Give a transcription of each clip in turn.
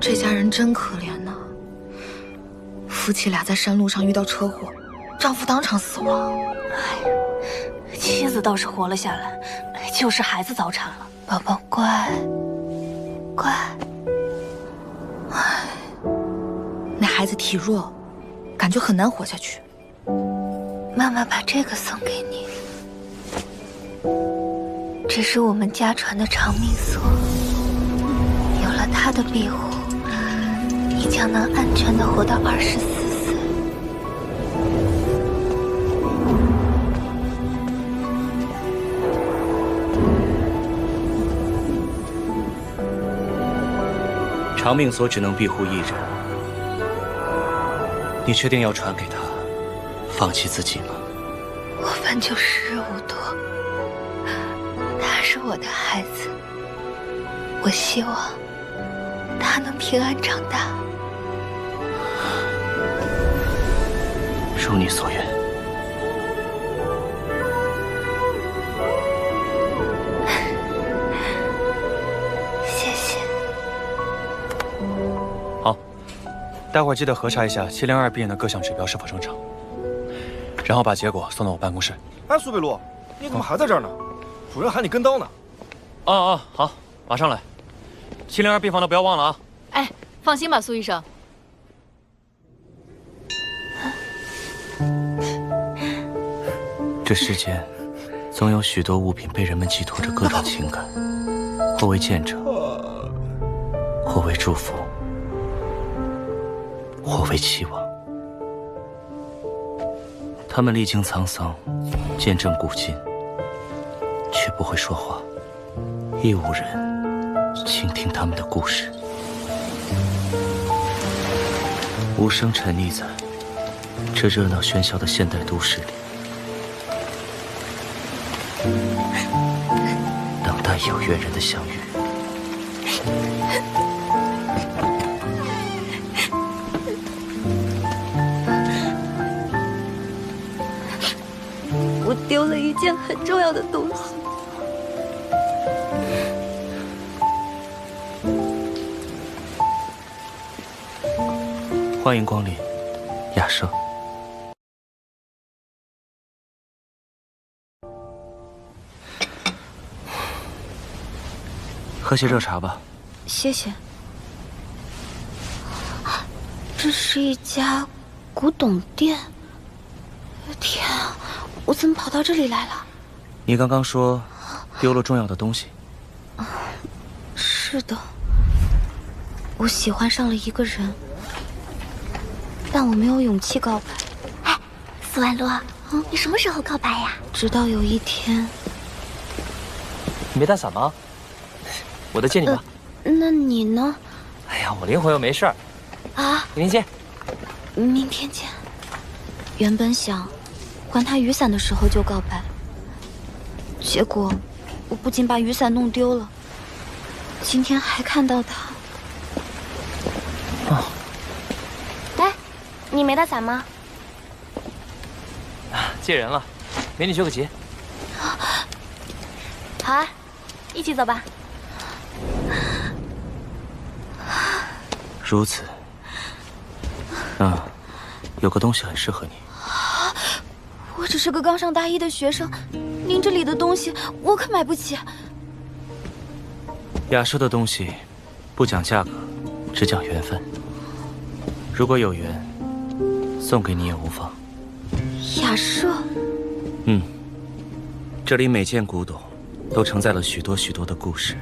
这家人真可怜呐，夫妻俩在山路上遇到车祸，丈夫当场死亡。哎，妻子倒是活了下来，就是孩子早产了。宝宝乖，乖。哎，那孩子体弱，感觉很难活下去。妈妈把这个送给你，这是我们家传的长命锁，有了它的庇护，你将能安全地活到24岁。长命锁只能庇护一人，你确定要传给他，放弃自己吗？我本就时日无多，他是我的孩子，我希望他能平安长大。如你所愿。谢谢。好，待会儿记得核查一下702病人的各项指标是否正常，然后把结果送到我办公室。哎，苏北路，你怎么还在这儿呢？主任喊你跟刀呢。好，马上来。702病房的不要忘了啊。哎，放心吧，苏医生。这世间，总有许多物品被人们寄托着各种情感，或为见证，或为祝福，或为期望。他们历经沧桑，见证古今，却不会说话，亦无人倾听他们的故事，无声沉溺在这热闹喧嚣的现代都市里，等待有缘人的相遇。我丢了一件很重要的东西。欢迎光临，雅舍。喝些热茶吧。谢谢。这是一家古董店。天啊，我怎么跑到这里来了？你刚刚说丢了重要的东西。是的，我喜欢上了一个人，但我没有勇气告白。哎，苏婉洛，你什么时候告白呀？直到有一天。你没带伞吗？我的借你吧。那你呢？哎呀，我灵魂又没事儿。啊，明天见。明天见。原本想还他雨伞的时候就告白，结果我不仅把雨伞弄丢了，今天还看到他。哎，你没带伞吗？借人了，美女救个急。好啊，一起走吧。如此，有个东西很适合你。我只是个刚上大一的学生，您这里的东西我可买不起。雅舍的东西不讲价格，只讲缘分。如果有缘，送给你也无妨。雅舍，这里每件古董都承载了许多许多的故事。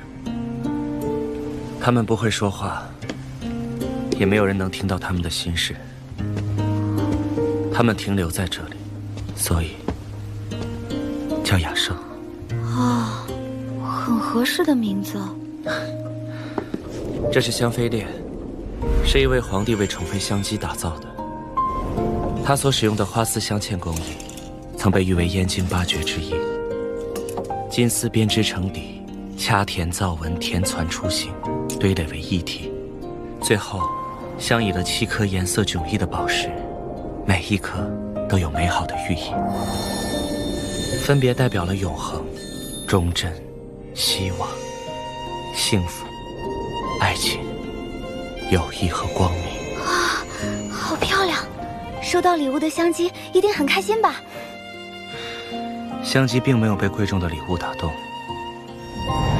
他们不会说话，也没有人能听到他们的心事。他们停留在这里，所以叫雅舍。啊，很合适的名字。这是香妃链，是一位皇帝为宠妃香姬打造的。他所使用的花丝镶嵌工艺，曾被誉为燕京8绝之一。金丝编织成底，掐填造纹，填攒出形，堆垒为一体，最后镶以了7颗颜色迥异的宝石，每一颗都有美好的寓意，分别代表了永恒、忠贞、希望、幸福、爱情友谊和光明。啊，好漂亮！收到礼物的香姬一定很开心吧？香姬并没有被贵重的礼物打动，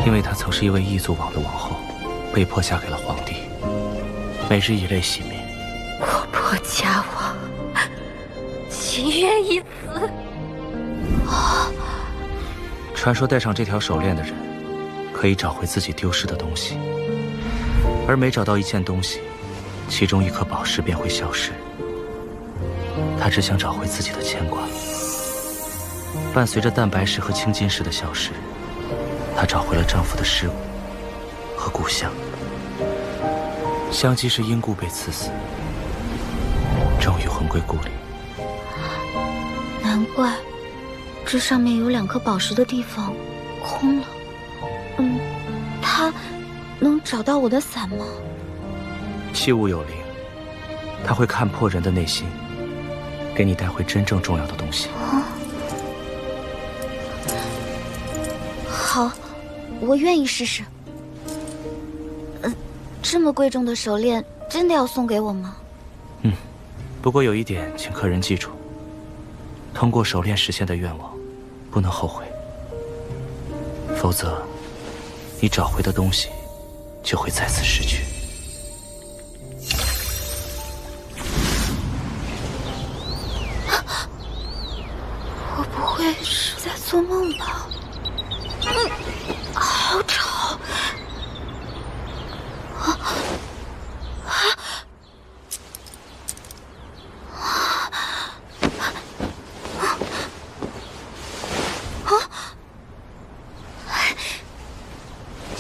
因为她曾是一位异族王的王后，被迫嫁给了皇帝，每日以泪洗面。国破家亡，情愿一死。传说戴上这条手链的人，可以找回自己丢失的东西，而每找到一件东西，其中一颗宝石便会消失。她只想找回自己的牵挂。伴随着蛋白石和青金石的消失，她找回了丈夫的尸骨和故乡。香姬是因故被刺死，终于魂归故里。难怪这上面有2颗宝石的地方空了。他能找到我的伞吗？器物有灵，它会看破人的内心，给你带回真正重要的东西。好，我愿意试试。这么贵重的手链，真的要送给我吗？不过有一点，请客人记住：通过手链实现的愿望，不能后悔，否则，你找回的东西就会再次失去。我不会是在做梦吧？好吵！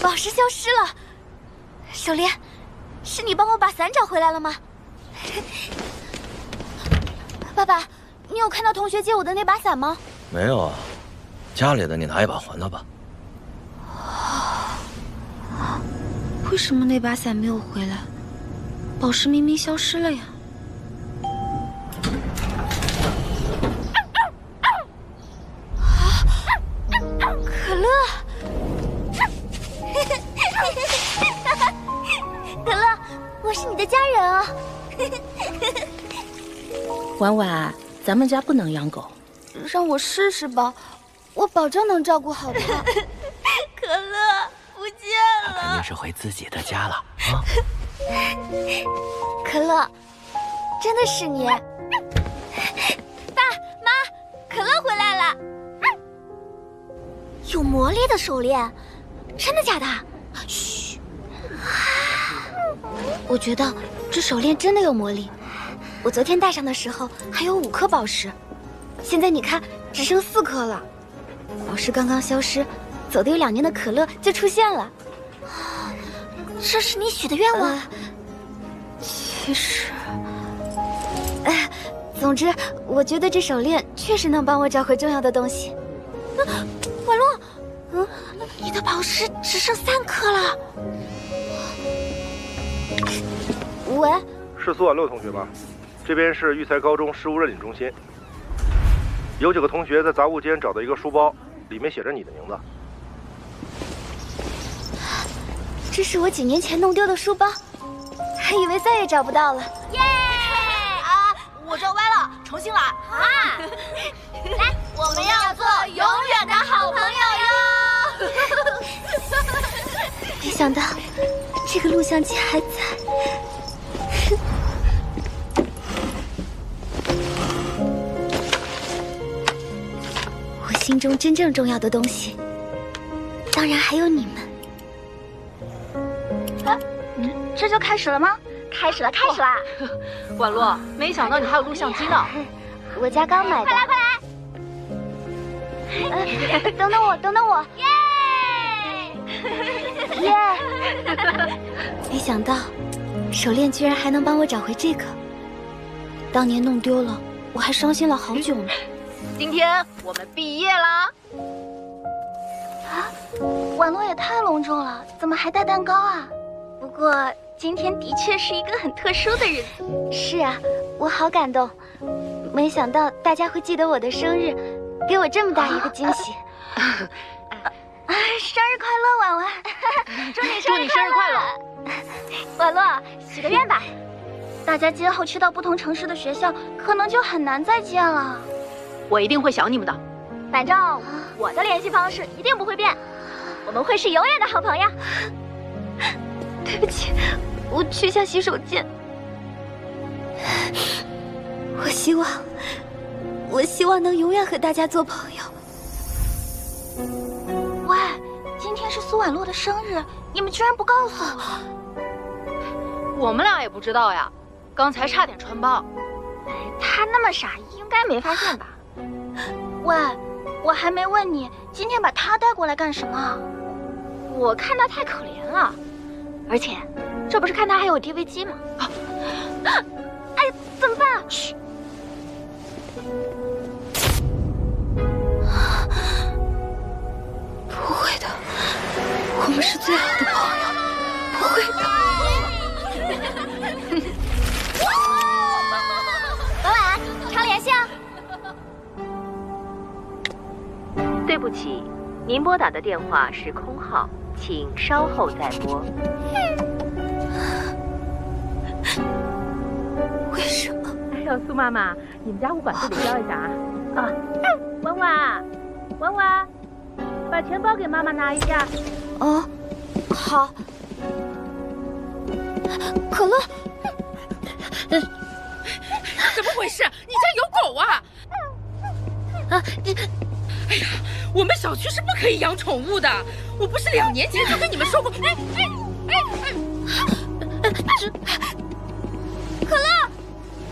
宝石消失了，手链，是你帮我把伞找回来了吗？爸爸，你有看到同学借我的那把伞吗？没有啊，家里的你拿一把还他吧。为什么那把伞没有回来？宝石明明消失了呀！可乐，可乐，我是你的家人啊！婉婉，咱们家不能养狗，让我试试吧，我保证能照顾好它。可乐不见了，肯定是回自己的家了啊！可乐，真的是你！爸妈，可乐回来了。有魔力的手链，真的假的？嘘。我觉得这手链真的有魔力。我昨天戴上的时候还有5颗宝石，现在你看只剩4颗了。宝石刚刚消失，走得有2年的可乐就出现了。这是你许的愿望？其实，总之，我觉得这手链确实能帮我找回重要的东西。婉洛，你的宝石只剩3颗了。喂，是苏婉洛同学吧？这边是育才高中事务认领中心。有几个同学在杂物间找到一个书包，里面写着你的名字。这是我几年前弄丢的书包，还以为再也找不到了。耶！啊，我撞歪了，重新来啊！来，我们要做永远的好朋友哟！没想到这个录像机还在。我心中真正重要的东西，当然还有你们。这就开始了吗？开始了，开始啦！婉洛，没想到你还有录像机呢。我家刚买的。快来，快来！等等我，等等我！耶！耶！没想到，手链居然还能帮我找回这个。当年弄丢了，我还伤心了好久呢。今天我们毕业啦！啊，婉洛也太隆重了，怎么还带蛋糕啊？不过今天的确是一个很特殊的日子。是啊，我好感动，没想到大家会记得我的生日，给我这么大一个惊喜。生日快乐，婉婉！祝你生日快乐！婉洛，许个愿吧。大家今后去到不同城市的学校，可能就很难再见了。我一定会想你们的。反正我的联系方式一定不会变，我们会是永远的好朋友。对不起，我去下洗手间。我希望能永远和大家做朋友。喂，今天是苏婉洛的生日，你们居然不告诉我。我们俩也不知道呀，刚才差点穿帮。哎，他那么傻，应该没发现吧？喂，我还没问你，今天把他带过来干什么？我看他太可怜了，而且，这不是看他还有 DV 机吗？哎，怎么办？嘘。不会的，我们是最好的朋友，不会的。婉婉，常联系啊。对不起，您拨打的电话是空号，请稍后再拨。为什么？哎呦，苏妈妈，你们家物管处理交一下啊！啊，婉婉，婉婉，把钱包给妈妈拿一下。哦，好。可乐，怎么回事？你家有狗啊？啊，你，哎呀，我们小区是不可以养宠物的。我不是2年前就跟你们说过。可乐，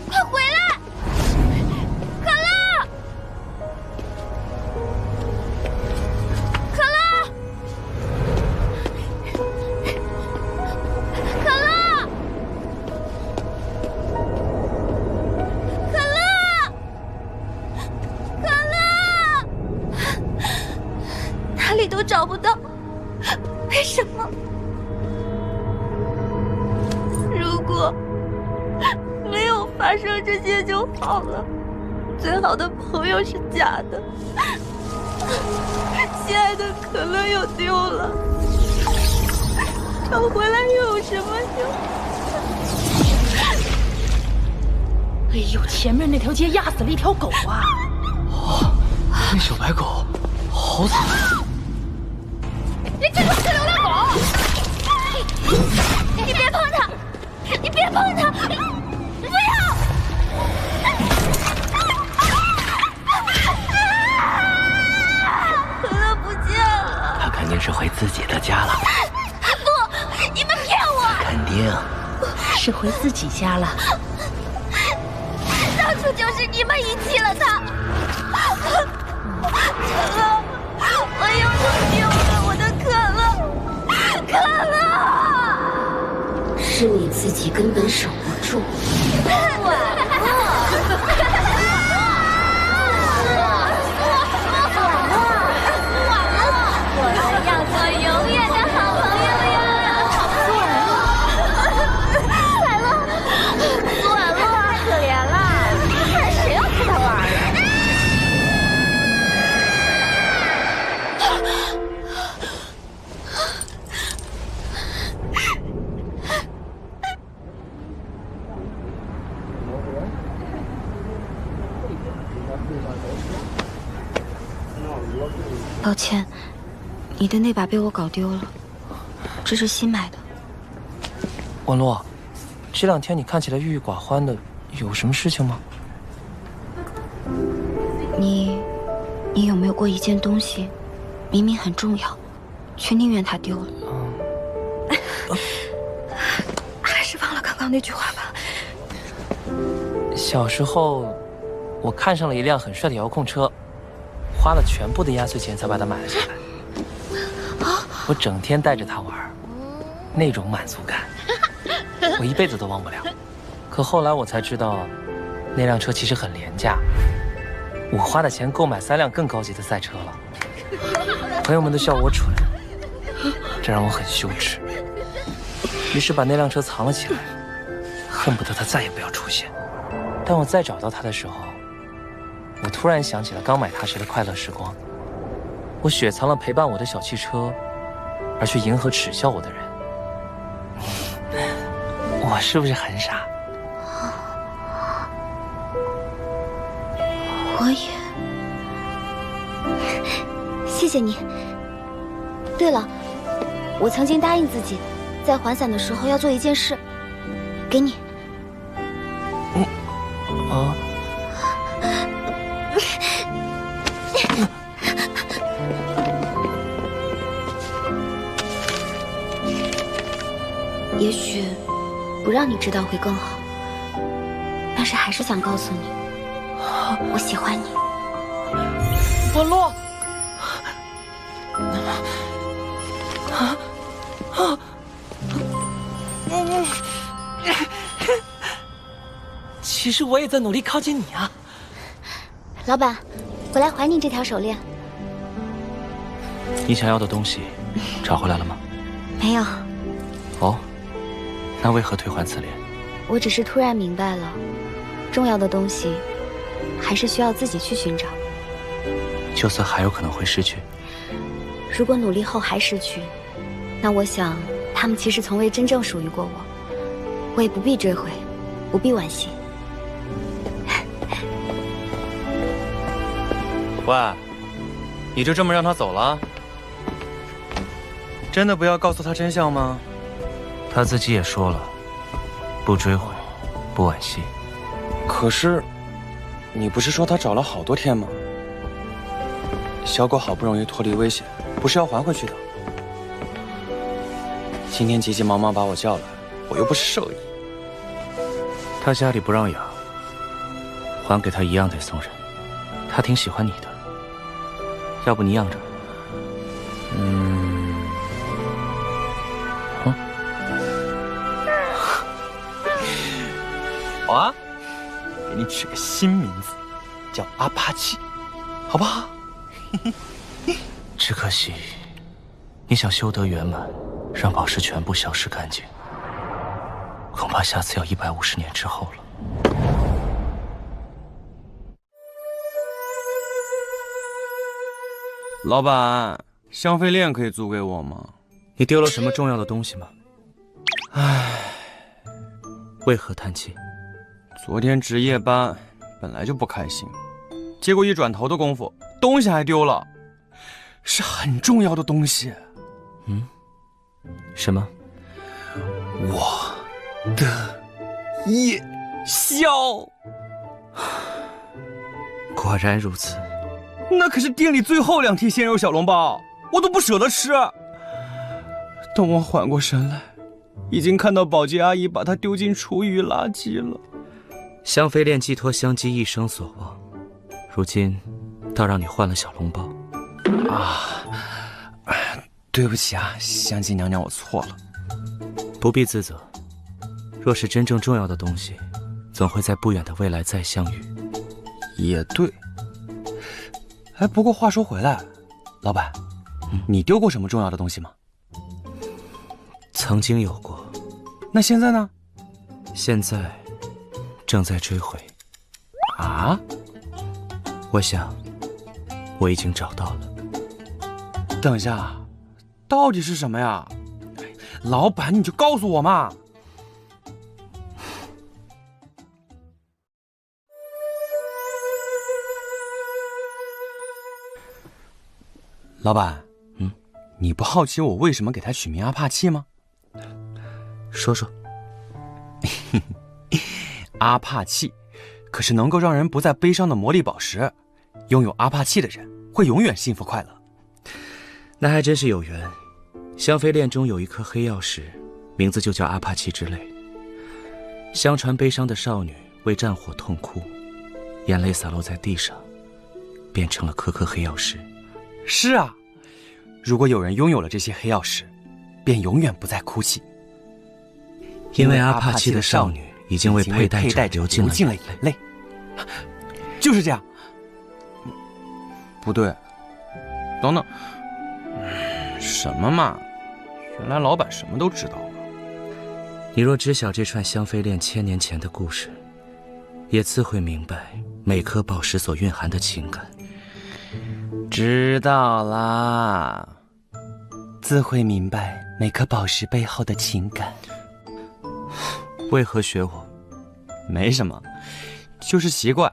快回来！可乐，可乐，可乐，可乐，可乐，哪里都找不到，为什么？如果没有发生这些就好了。最好的朋友是假的，心爱的可乐又丢了，找回来又有什么用？哎呦，前面那条街压死了一条狗啊！哦，那小白狗好惨。你这就是流浪狗！你别碰它！你别碰它！不要！可乐不见了。它肯定是回自己的家了。不，你们骗我！肯定是回自己家了。当初就是你们遗弃了他。可乐，我又弄丢了我的可乐，可乐。是你自己根本守不住。抱歉，你的那把被我搞丢了，这是新买的。文洛，这2天你看起来郁郁寡欢的，有什么事情吗？你有没有过一件东西，明明很重要，却宁愿它丢了？还是忘了刚刚那句话吧。小时候，我看上了一辆很帅的遥控车，花了全部的压岁钱才把它买了下来。我整天带着它玩，那种满足感，我一辈子都忘不了。可后来我才知道，那辆车其实很廉价，我花的钱够买3辆更高级的赛车了。朋友们都笑我蠢，这让我很羞耻。于是把那辆车藏了起来，恨不得它再也不要出现。当我再找到它的时候，我突然想起了刚买它时的快乐时光。我雪藏了陪伴我的小汽车，而去迎合耻笑我的人。我是不是很傻？我也。谢谢你。对了，我曾经答应自己，在还伞的时候要做一件事，给你。啊。也许不让你知道会更好，但是还是想告诉你，我喜欢你。文洛，其实我也在努力靠近你啊。老板，我来还你这条手链。你想要的东西找回来了吗？没有。哦，那为何退还此链？我只是突然明白了，重要的东西还是需要自己去寻找。就算还有可能会失去，如果努力后还失去，那我想他们其实从未真正属于过我，我也不必追悔，不必惋惜。喂，你就这么让他走了？真的不要告诉他真相吗？他自己也说了，不追悔，不惋惜。可是，你不是说他找了好多天吗？小狗好不容易脱离危险，不是要还回去的。今天急急忙忙把我叫来，我又不是兽医。他家里不让养，还给他一样得送人。他挺喜欢你的，要不你养着？好啊，给你取个新名字，叫阿帕奇，好不好？只可惜，你想修得圆满，让宝石全部消失干净，恐怕下次要150年之后了。老板，香妃链可以租给我吗？你丢了什么重要的东西吗？唉，为何叹气？昨天值夜班，本来就不开心，结果一转头的功夫，东西还丢了，是很重要的东西。什么？我的夜宵。果然如此。那可是店里最后2屉鲜肉小笼包，我都不舍得吃。等我缓过神来，已经看到保洁阿姨把它丢进厨余垃圾了。香妃链寄托香姬一生所望，如今倒让你换了小笼包。对不起啊，香姬娘娘，我错了。不必自责，若是真正重要的东西，总会在不远的未来再相遇。也对。哎，不过话说回来，老板，你丢过什么重要的东西吗？曾经有过。那现在呢？现在正在追回。啊？我想我已经找到了。等一下，到底是什么呀？老板，你就告诉我嘛。老板，你不好奇我为什么给他取名阿帕契吗？说说。阿帕契可是能够让人不再悲伤的魔力宝石，拥有阿帕契的人会永远幸福快乐。那还真是有缘。香妃链中有一颗黑曜石，名字就叫阿帕契之泪。相传悲伤的少女为战火痛哭，眼泪洒落在地上，变成了颗颗黑曜石。是啊，如果有人拥有了这些黑曜石，便永远不再哭泣。因为阿帕契的少女已经为佩戴者流尽了眼泪。就是这样。不对，等等，什么嘛？原来老板什么都知道了。你若知晓这串香妃链1000年前的故事，也自会明白每颗宝石所蕴含的情感。知道啦，自会明白每颗宝石背后的情感。为何学我？没什么，就是习惯。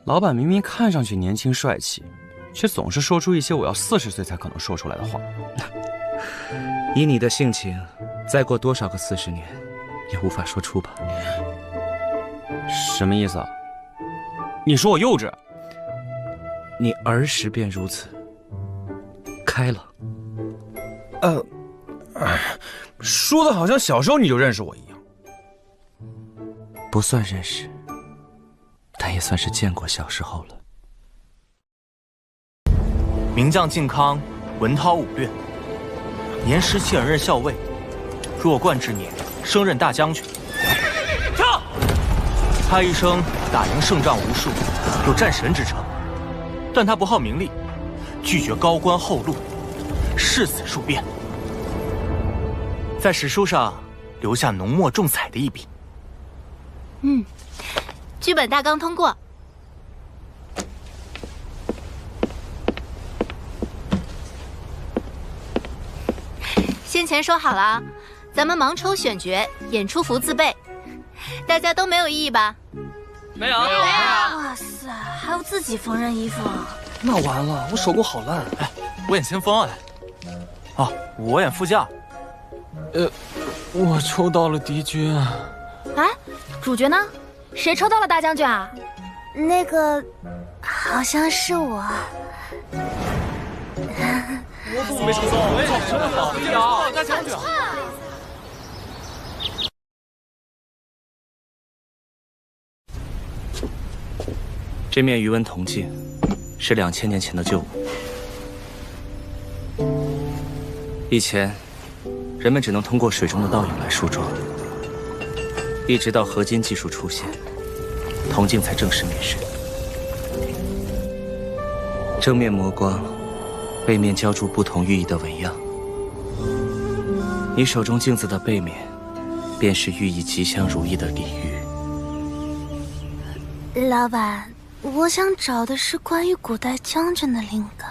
老板明明看上去年轻帅气，却总是说出一些我要40岁才可能说出来的话。以你的性情，再过多少个40年，也无法说出吧？什么意思啊？你说我幼稚？你儿时便如此，开朗。说的好像小时候你就认识我一样。不算认识，但也算是见过小时候了。名将靖康，文韬武略，年17而任校尉，弱冠之年升任大将军。跳！他一生打赢胜仗无数，有战神之称，但他不好名利，拒绝高官厚禄，誓死戍边，在史书上留下浓墨重彩的一笔。剧本大纲通过。先前说好了，咱们盲抽选角，演出服自备，大家都没有异议吧？没有。哇塞，还有自己缝纫衣服啊！那完了，我手工好烂。哎，我演先锋哎。哦，我演副将。我抽到了敌军。哎，主角呢？谁抽到了大将军啊？那个，好像是我。我怎么没抽到？我也抽到副将，大将军。这面鱼纹铜镜是2000年前的旧物。以前，人们只能通过水中的倒影来梳妆，一直到合金技术出现，铜镜才正式面世。正面磨光，背面浇铸不同寓意的纹样。你手中镜子的背面，便是寓意吉祥如意的鲤鱼。老板，我想找的是关于古代将军的灵感。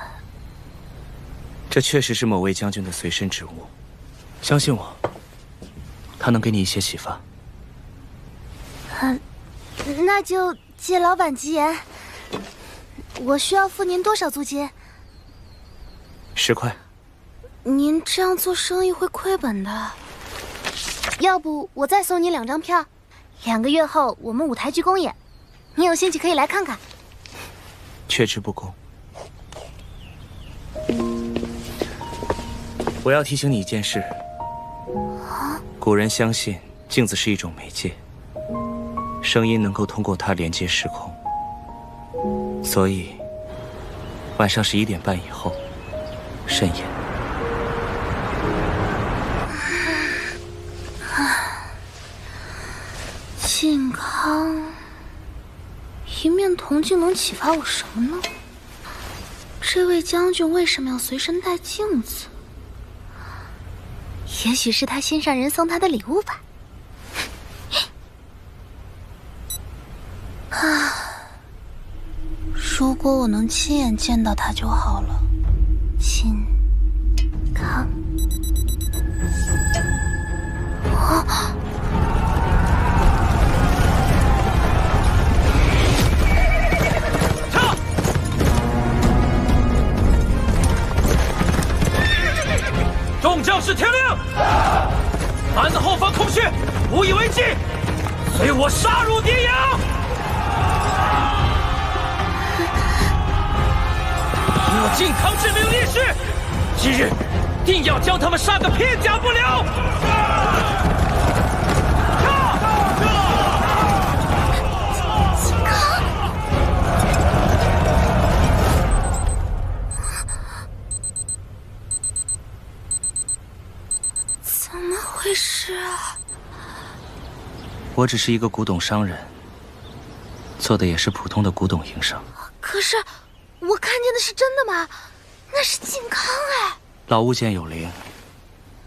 这确实是某位将军的随身之物，相信我，它能给你一些启发。那就借老板吉言。我需要付您多少租金？10块。您这样做生意会亏本的。要不我再送你2张票，2个月后我们舞台剧公演，你有兴趣可以来看看。却之不恭。我要提醒你一件事。古人相信镜子是一种媒介，声音能够通过它连接时空，所以晚上11点半以后慎言。靖康，一面铜镜能启发我什么呢？这位将军为什么要随身带镜子？也许是他心上人送他的礼物吧。如果我能亲眼见到他就好了。靖康。众将士听令，俺的后方空虚，无以为继，随我杀入敌营。我靖康之名立誓，今日定要将他们杀个片甲不留。靖康，怎么回事啊？我只是一个古董商人，做的也是普通的古董营生。可是我看见的是真的吗？那是靖康哎！老物件有灵，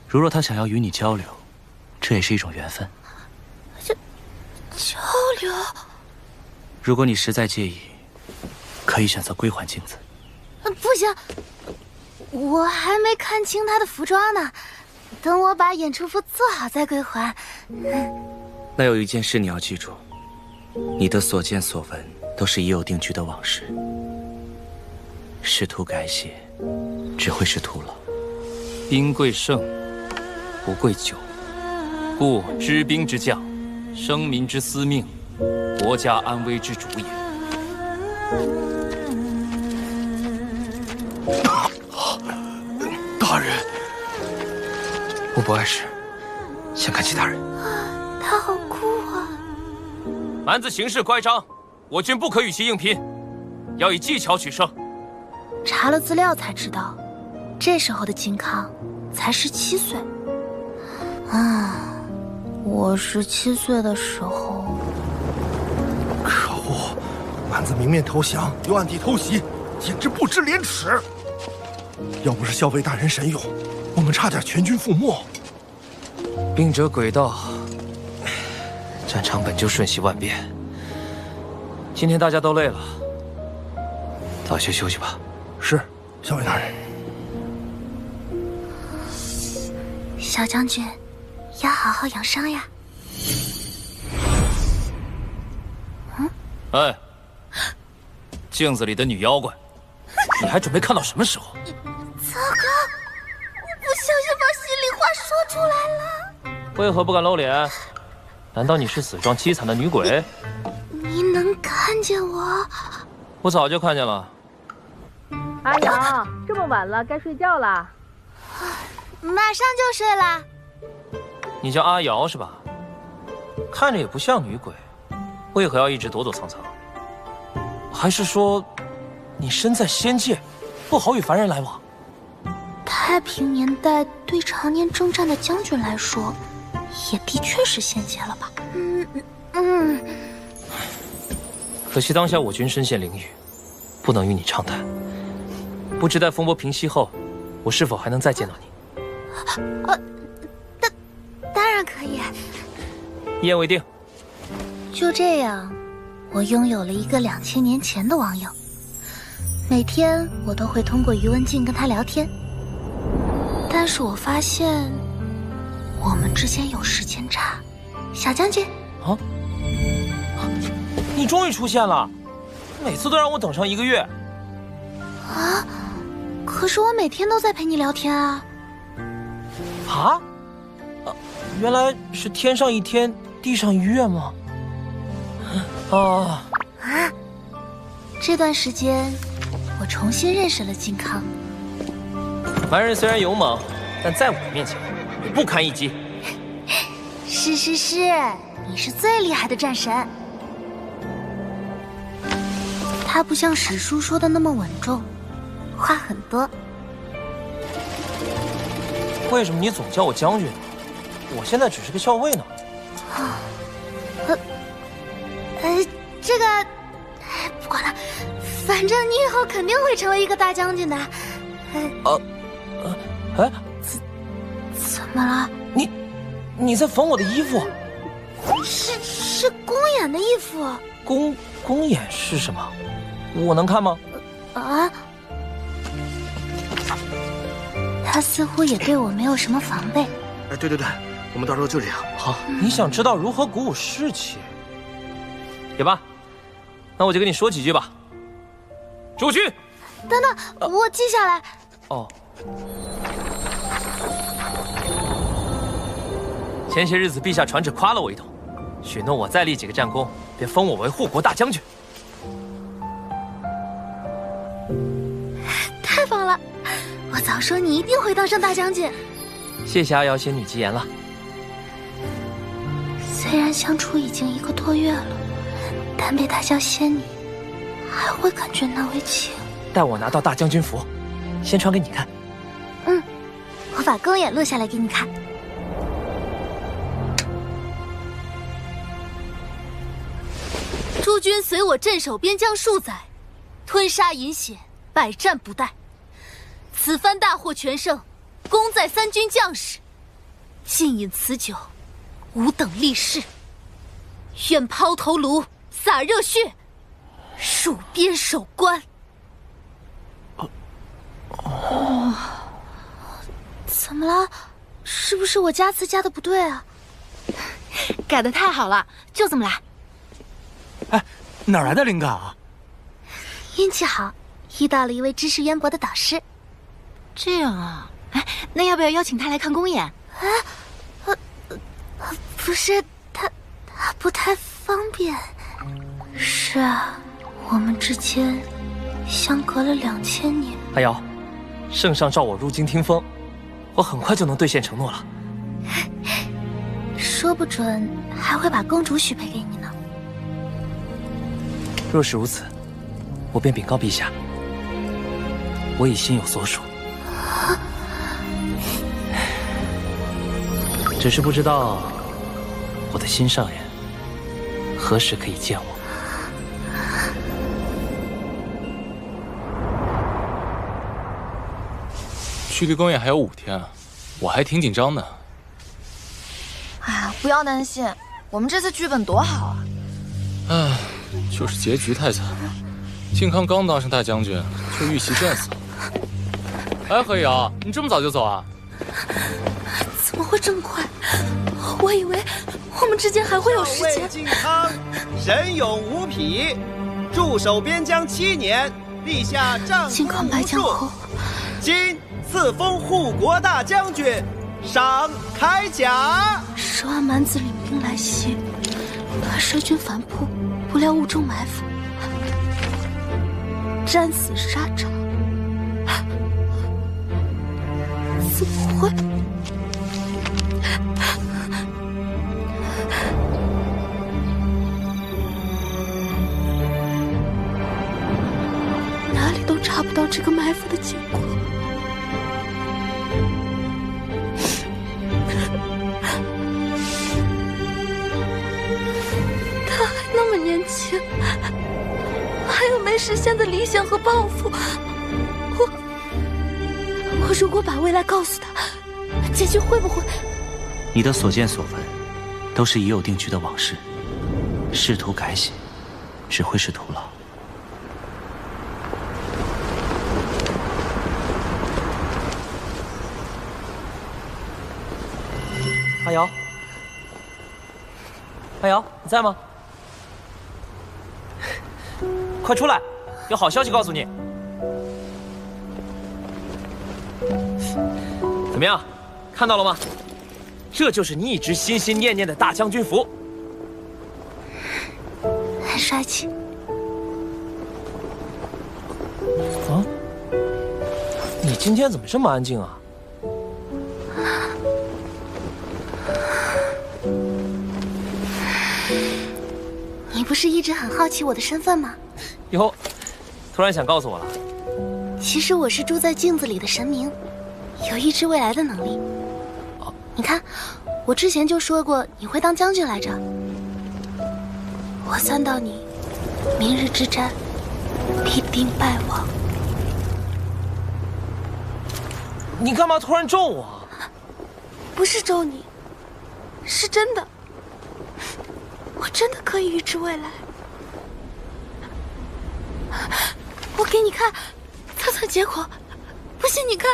如若他想要与你交流，这也是一种缘分。交流？如果你实在介意，可以选择归还镜子。不行，我还没看清他的服装呢。等我把演出服做好再归还。那有一件事你要记住，你的所见所闻都是已有定局的往事，试图改写，只会是徒劳。兵贵胜，不贵久。故知兵之将，生民之司命，国家安危之主也。大人，我不碍事，先看其他人。他好酷啊！蛮子行事乖张，我军不可与其硬拼，要以技巧取胜。查了资料才知道，这时候的靖康才17岁。我17岁的时候，可恶！蛮子明面投降，又暗地偷袭，简直不知廉耻。要不是校尉大人神勇，我们差点全军覆没。兵者诡道，战场本就瞬息万变。今天大家都累了，早些休息吧。是，校尉大人。小将军，要好好养伤呀。哎，镜子里的女妖怪，你还准备看到什么时候？糟糕，我不小心把心里话说出来了。为何不敢露脸？难道你是死状凄惨的女鬼？你能看见我？我早就看见了。阿瑶，这么晚了，该睡觉了。马上就睡了。你叫阿瑶是吧？看着也不像女鬼，为何要一直躲躲藏藏？还是说，你身在仙界，不好与凡人来往？太平年代对常年征战的将军来说，也的确是仙界了吧？可惜当下我军身陷囹圄，不能与你畅谈。不知待风波平息后，我是否还能再见到你？当然可以。一言为定。就这样，我拥有了一个2000年前的网友。每天我都会通过余文静跟他聊天，但是我发现我们之间有时间差。小将军，你终于出现了，每次都让我等上1个月。啊！可是我每天都在陪你聊天啊。啊？原来是天上一天，地上一月吗？这段时间，我重新认识了靖康。蛮人虽然勇猛，但在我面前也不堪一击。是，你是最厉害的战神。他不像史书说的那么稳重，话很多。为什么你总叫我将军？我现在只是个校尉呢。这个不管了，反正你以后肯定会成为一个大将军的。怎么了？你在缝我的衣服？是公演的衣服。公演是什么？我能看吗？他似乎也对我没有什么防备。哎，对，我们到时候就这样。好，你想知道如何鼓舞士气？也罢，那我就跟你说几句吧。驻军。等等，我记下来。前些日子陛下传旨夸了我一通，许诺我再立几个战功，便封我为护国大将军。太棒了！我早说你一定会当上大将军。谢谢阿瑶仙女吉言了。虽然相处已经1个多月了，但被她叫仙女，还会感觉难为情。待我拿到大将军服，先穿给你看。我把公演录下来给你看。诸军随我镇守边疆数载，吞沙饮血，百战不殆。此番大获全胜，功在3军将士。尽饮此酒，吾等立誓，愿抛头颅，洒热血，戍边守关。怎么了？是不是我加词加的不对啊？改的太好了，就这么来。哎，哪来的灵感啊？运气好，遇到了一位知识渊博的导师。这样啊？哎，那要不要邀请他来看公演？不是，他不太方便。是啊，我们之间相隔了2000年。阿瑶，圣上召我入京听风，我很快就能兑现承诺了。说不准还会把公主许配给你呢。若是如此，我便禀告陛下，我已心有所属。只是不知道我的新上人何时可以见我。距离公演还有5天，我还挺紧张的。哎呀，不要担心，我们这次剧本多好啊！唉，就是结局太惨，靖康刚当上大将军就遇袭战死了。哎，何以瑶，你这么早就走啊？怎么会这么快？我以为我们之间还会有时间。靖康神勇无匹，驻守边疆7年，立下战功无数。今赐封护国大将军，赏铠甲。10万蛮子领兵来袭，他率军反扑，不料误中埋伏，战死沙场。怎么会？哪里都查不到这个埋伏的经过。他还那么年轻，还有没实现的理想和抱负。我如果把未来告诉他，结局会不会？你的所见所闻，都是已有定局的往事，试图改写，只会是徒劳。阿瑶，阿瑶，你在吗？快出来，有好消息告诉你。怎么样，看到了吗？这就是你一直心心念念的大将军服，很帅气。啊？你今天怎么这么安静啊？你不是一直很好奇我的身份吗？哟，突然想告诉我了。其实我是住在镜子里的神明，有预知未来的能力。你看，我之前就说过你会当将军来着。我算到你，明日之战必定败亡。你干嘛突然咒我？不是咒你，是真的。我真的可以预知未来。我给你看，测测结果。不信你看。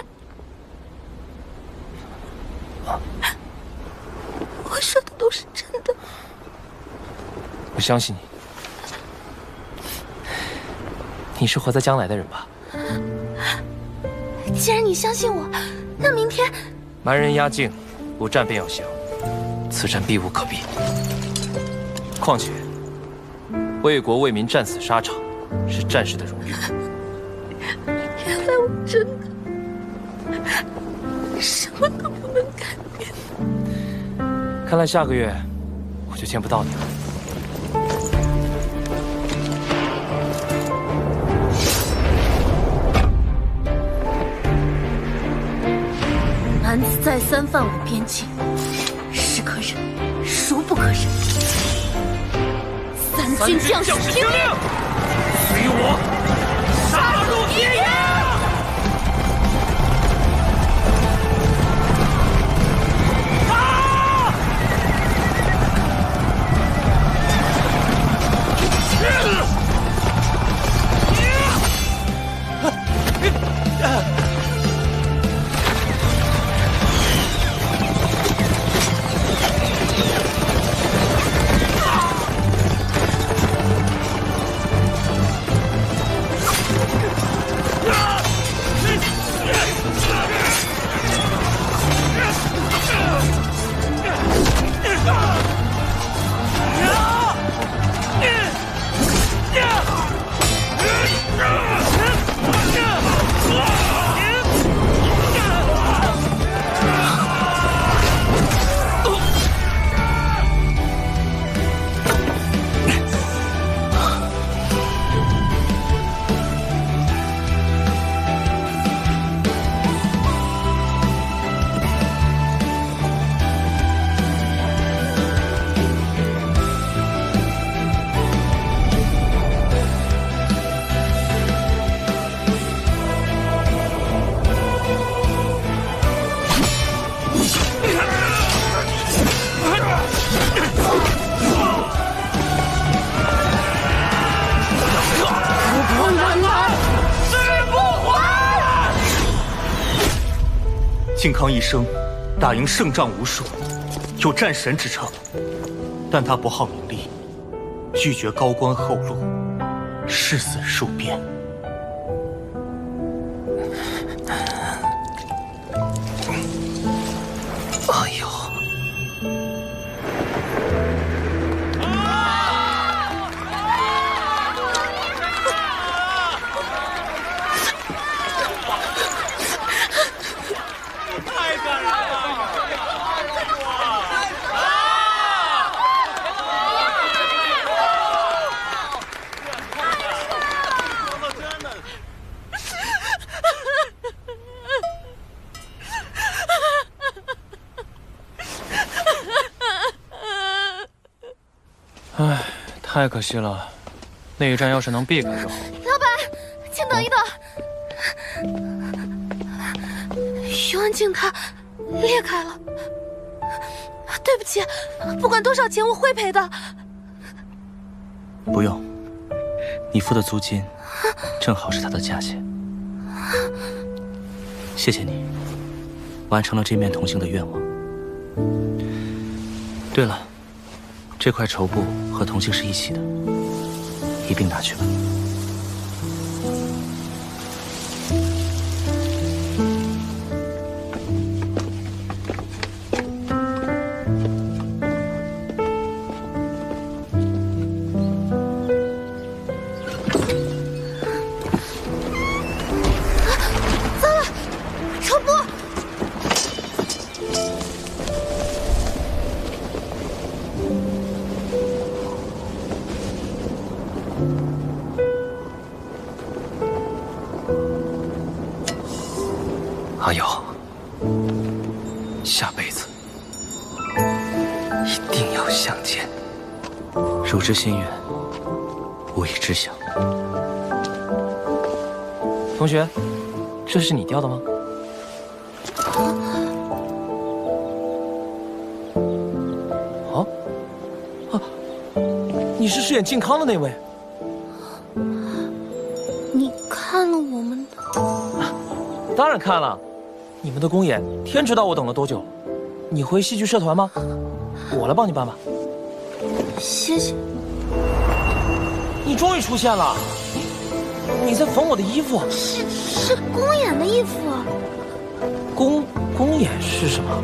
我说的都是真的。我相信你。你是活在将来的人吧？既然你相信我，那明天蛮人压境，不战便要降，此战避无可避。况且，为国为民战死沙场，是战士的荣誉。原来我真的什么都不能改变。看来下个月我就见不到你了。男子再三犯我边境，是可忍，孰不可忍？三军将士听令，随我杀入敌营！靖康一生打赢胜仗无数，有战神之称，但他不好名利，拒绝高官厚禄，誓死戍边。哎呦！太感人了！唉，太可惜了，那一战要是能避开就好。老板，请等一等。余文静他裂开了，对不起，不管多少钱我会赔的。不用，你付的租金正好是它的价钱。谢谢你，完成了这面铜镜的愿望。对了，这块绸布和铜镜是一起的，一并拿去吧。阿瑶，下辈子一定要相见。汝之心愿，吾已知晓。同学，这是你掉的吗？哦，啊，你是饰演靖康的那位？你看了我们的？当然看了。你们的公演，天知道我等了多久。你回戏剧社团吗？我来帮你办吧。谢谢。你终于出现了！你在缝我的衣服？是公演的衣服。公演是什么？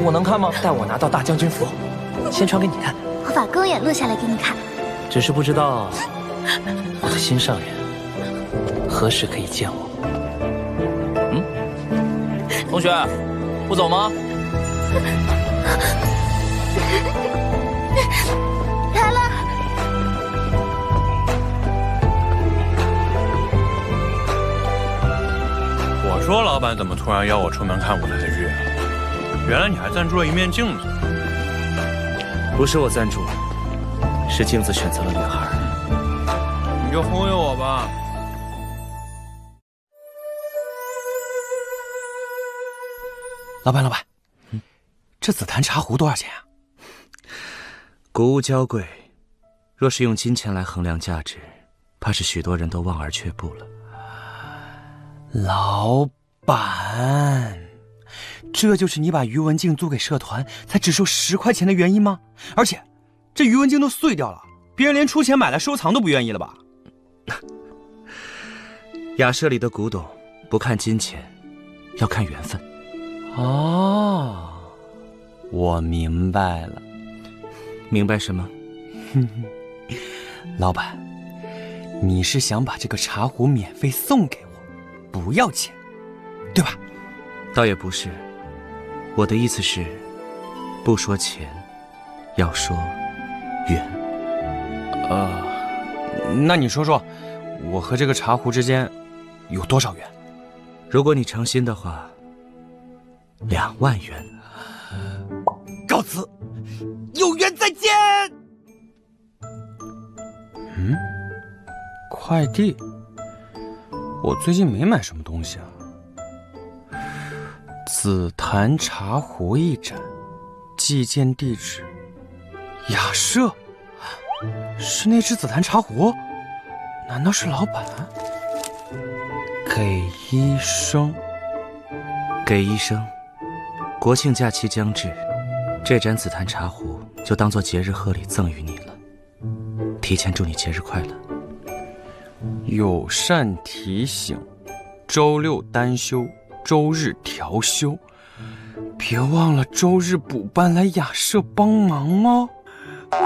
我能看吗？带我拿到大将军府，先传给你看。我把公演录下来给你看。只是不知道我的心上人何时可以见我。同学，不走吗？来了。我说老板怎么突然要我出门看舞台剧啊？原来你还赞助了一面镜子。不是我赞助，是镜子选择了女孩。你就忽悠我吧。老板，这紫檀茶壶多少钱啊？古物娇贵，若是用金钱来衡量价值，怕是许多人都望而却步了。老板，这就是你把余文静租给社团才只收10块钱的原因吗？而且，这余文静都碎掉了，别人连出钱买来收藏都不愿意了吧？雅舍里的古董不看金钱，要看缘分。哦，我明白了。明白什么？老板，你是想把这个茶壶免费送给我，不要钱，对吧？倒也不是，我的意思是，不说钱，要说缘。那你说说，我和这个茶壶之间有多少缘？如果你诚心的话，2万元。告辞，有缘再见。快递，我最近没买什么东西啊。紫檀茶壶1盏，寄件地址雅舍，是那只紫檀茶壶？难道是老板？给医生，国庆假期将至，这盏紫檀茶壶就当做节日贺礼赠予你了。提前祝你节日快乐。友善提醒：周六单休，周日调休，别忘了周日补班来雅舍帮忙哦。啊！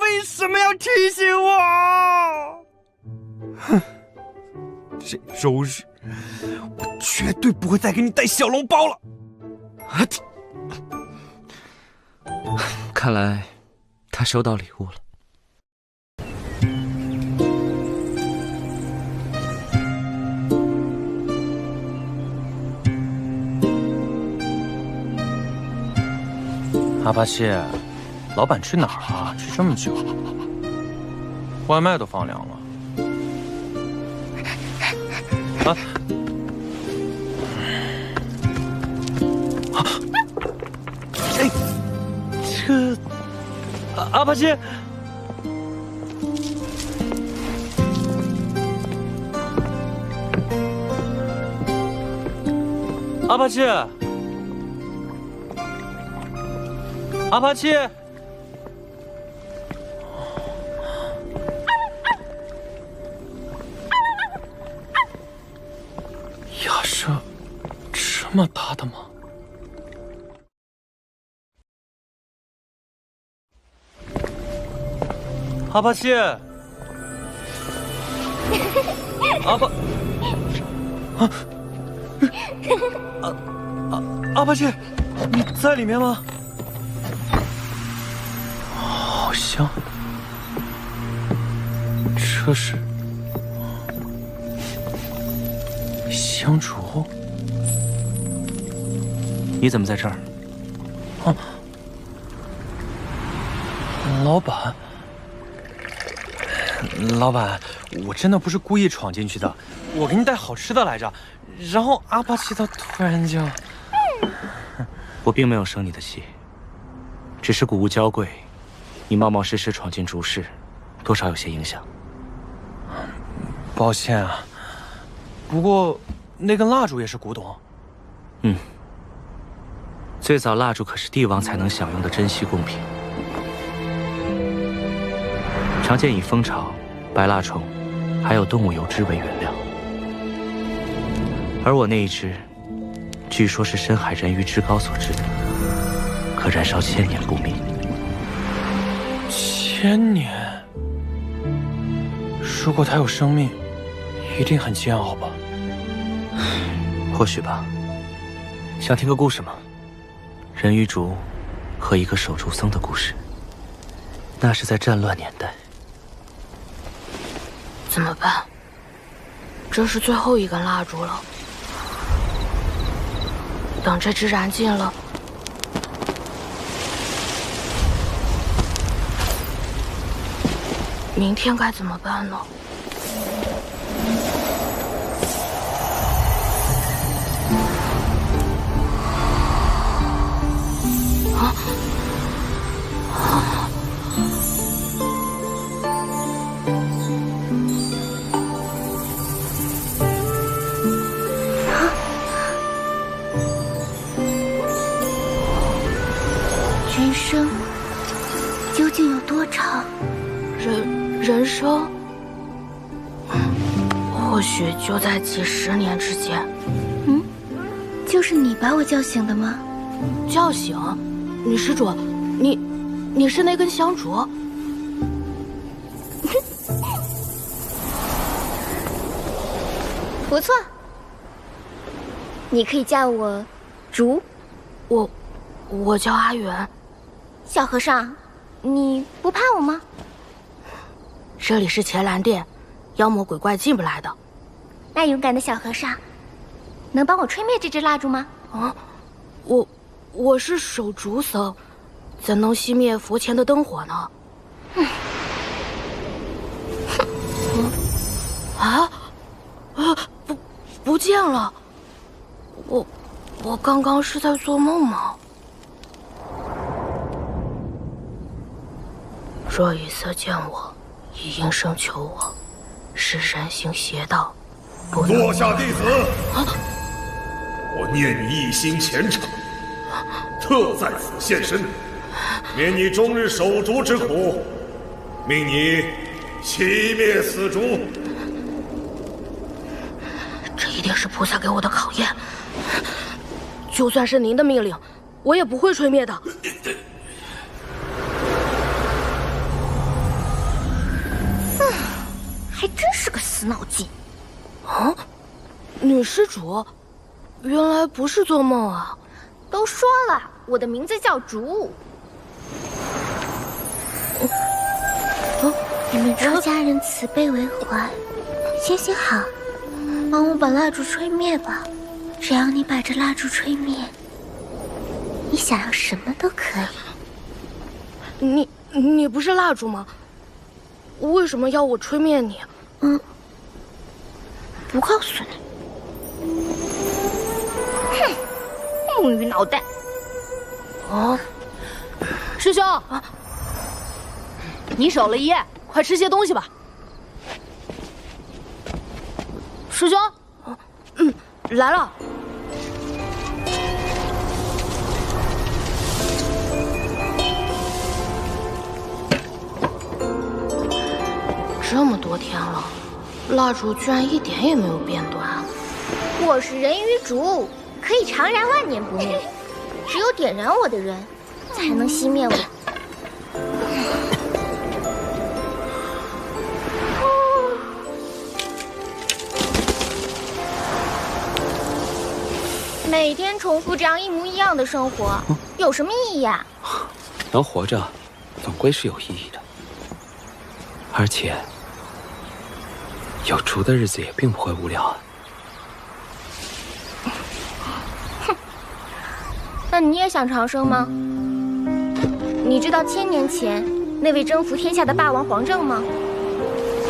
为什么要提醒我？哼，这周日我绝对不会再给你带小笼包了。啊！看来他收到礼物了。阿巴西，老板去哪儿了？去这么久，外卖都放凉了。啊！哎，这阿巴西，阿巴西。阿帕契，雅舍这么大的吗？阿帕契，阿帕，阿帕契，你在里面吗？好香，这是香烛。你怎么在这儿？啊，老板，老板，我真的不是故意闯进去的，我给你带好吃的来着，然后阿巴奇他突然就……我并没有生你的气，只是谷物娇贵。你冒冒失失闯进竹室，多少有些影响。抱歉啊，不过那根蜡烛也是古董。嗯，最早蜡烛可是帝王才能享用的珍稀贡品，常见以蜂巢、白蜡虫，还有动物油脂为原料。而我那一支，据说是深海人鱼之膏所制的，可燃烧1000年不灭。1000年，如果它有生命，一定很煎熬吧？或许吧。想听个故事吗？人鱼竹和一个守竹僧的故事。那是在战乱年代。怎么办？这是最后一根蜡烛了。等这支燃尽了，明天该怎么办呢？人生究竟有多长？人生，或许就在几10年之间。嗯，就是你把我叫醒的吗？叫醒？女施主，你是那根香烛？不错，你可以叫我竹。我叫阿元。小和尚，你不怕我吗？这里是乾蓝殿，妖魔鬼怪进不来的。那勇敢的小和尚，能帮我吹灭这支蜡烛吗？啊，我是守竹僧，怎能熄灭佛前的灯火呢？不见了！我刚刚是在做梦吗？若以色见我，以应声求我，是人行邪道，落下弟子！我念你一心虔诚，特在此现身，免你终日守烛之苦，命你熄灭此烛。这一定是菩萨给我的考验，就算是您的命令，我也不会吹灭的。还真是个死脑筋。啊，女施主，原来不是做梦啊！都说了，我的名字叫竹。你们出家人慈悲为怀，行行好，帮我把蜡烛吹灭吧。只要你把这蜡烛吹灭，你想要什么都可以。你不是蜡烛吗？为什么要我吹灭你？不告诉你。哼，木鱼脑袋。啊，师兄，你守了一夜，快吃些东西吧。师兄，来了。这么多天了，蜡烛居然一点也没有变短。我是人鱼烛，可以长燃万年不灭，只有点燃我的人，才能熄灭我。每天重复这样一模一样的生活，有什么意义啊？能活着，总归是有意义的。而且，有烛的日子也并不会无聊啊。哼，那你也想长生吗？你知道1000年前那位征服天下的霸王黄正吗？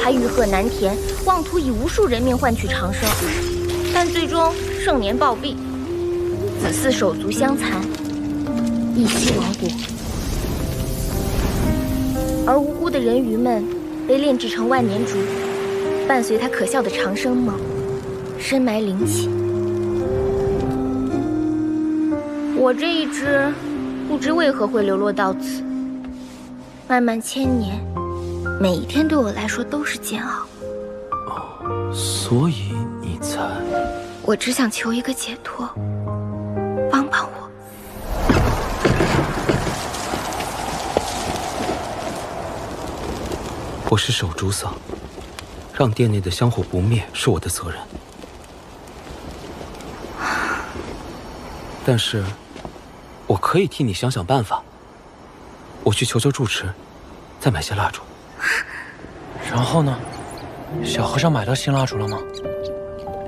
他欲壑难填，妄图以无数人命换取长生，但最终盛年暴毙，子嗣手足相残，一夕亡国。而无辜的人鱼们被炼制成万年烛，伴随他可笑的长生梦，深埋灵气。我这一只，不知为何会流落到此。漫漫1000年，每一天对我来说都是煎熬。所以你才……我只想求一个解脱，帮帮我。我是守烛僧，让殿内的香火不灭是我的责任。但是，我可以替你想想办法。我去求求住持，再买些蜡烛。然后呢？小和尚买到新蜡烛了吗？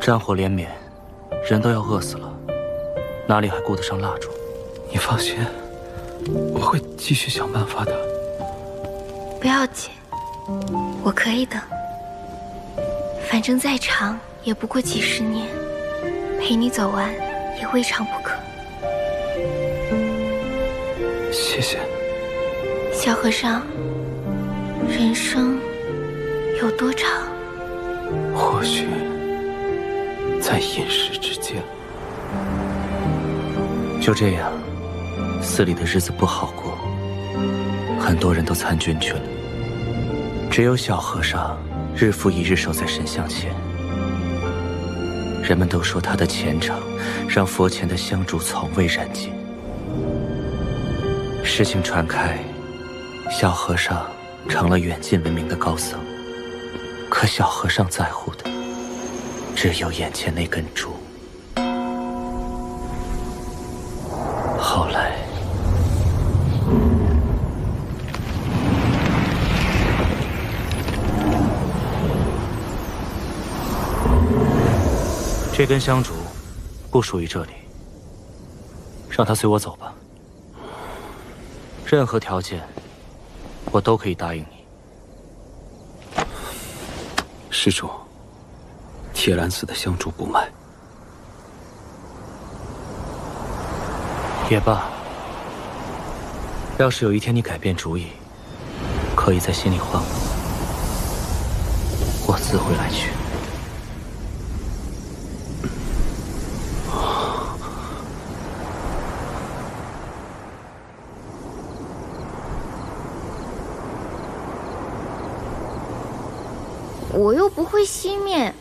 战火连绵，人都要饿死了，哪里还顾得上蜡烛？你放心，我会继续想办法的。不要紧，我可以等。反正再长也不过几十年，陪你走完也未尝不可。谢谢。小和尚，人生有多长？或许在饮食之间。就这样，寺里的日子不好过，很多人都参军去了，只有小和尚日复一日守在神像前。人们都说他的虔诚，让佛前的香烛从未燃尽。事情传开，小和尚成了远近闻名的高僧，可小和尚在乎的只有眼前那根烛。后来，这根香烛不属于这里，让它随我走吧。任何条件，我都可以答应你。施主，铁兰寺的香烛不卖。也罢，要是有一天你改变主意，可以在心里唤我，我自会来取。我又不会熄灭，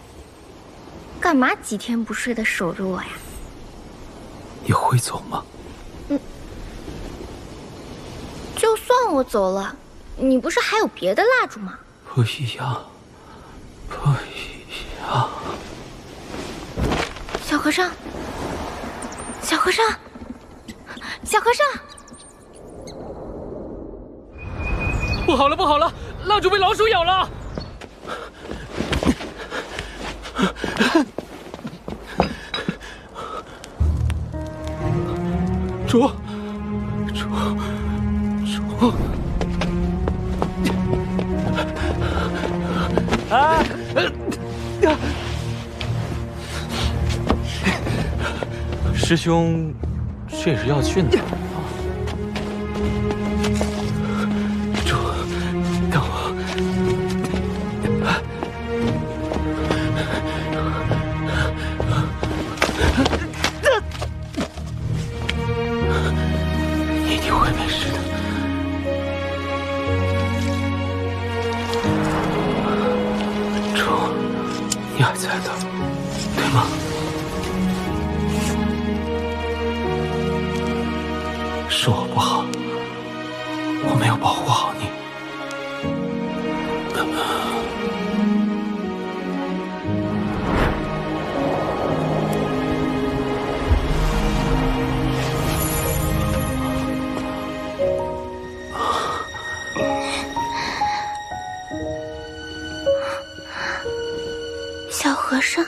干嘛几天不睡的守着我呀？你会走吗？就算我走了，你不是还有别的蜡烛吗？不一样，不一样。小和尚，小和尚，小和尚！不好了，不好了，蜡烛被老鼠咬了！主，啊！师兄，这也是要训的。主，等我。你一定会没事的。主，你还在的，对吗？是我不好，我没有保护好你。小和尚。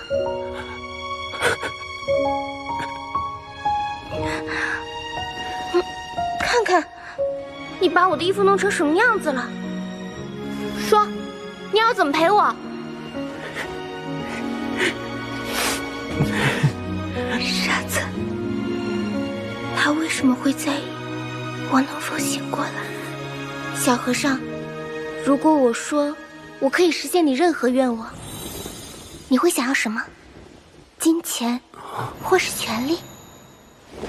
看看，你把我的衣服弄成什么样子了？说，你要怎么赔我？傻子，他为什么会在意我能否醒过来？小和尚，如果我说我可以实现你任何愿望，你会想要什么？金钱，或是权力？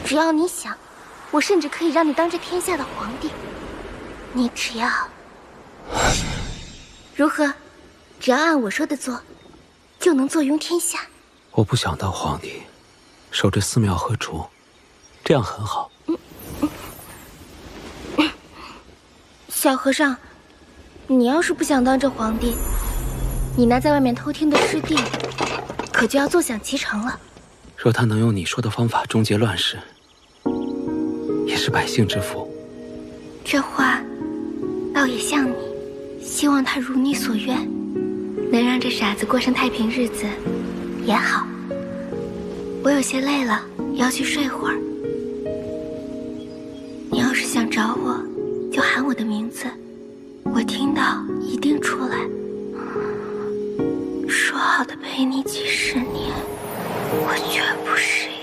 只要你想。我甚至可以让你当这天下的皇帝，你只要如何？只要按我说的做，就能坐拥天下。我不想当皇帝，守着寺庙和主，这样很好。小和尚，你要是不想当这皇帝，你那在外面偷听的师弟，可就要坐享其成了。若他能用你说的方法终结乱世，也是百姓之福。这话倒也像你，希望他如你所愿，能让这傻子过上太平日子也好。我有些累了，要去睡会儿。你要是想找我，就喊我的名字，我听到一定出来。说好的陪你几十年，我绝不食言。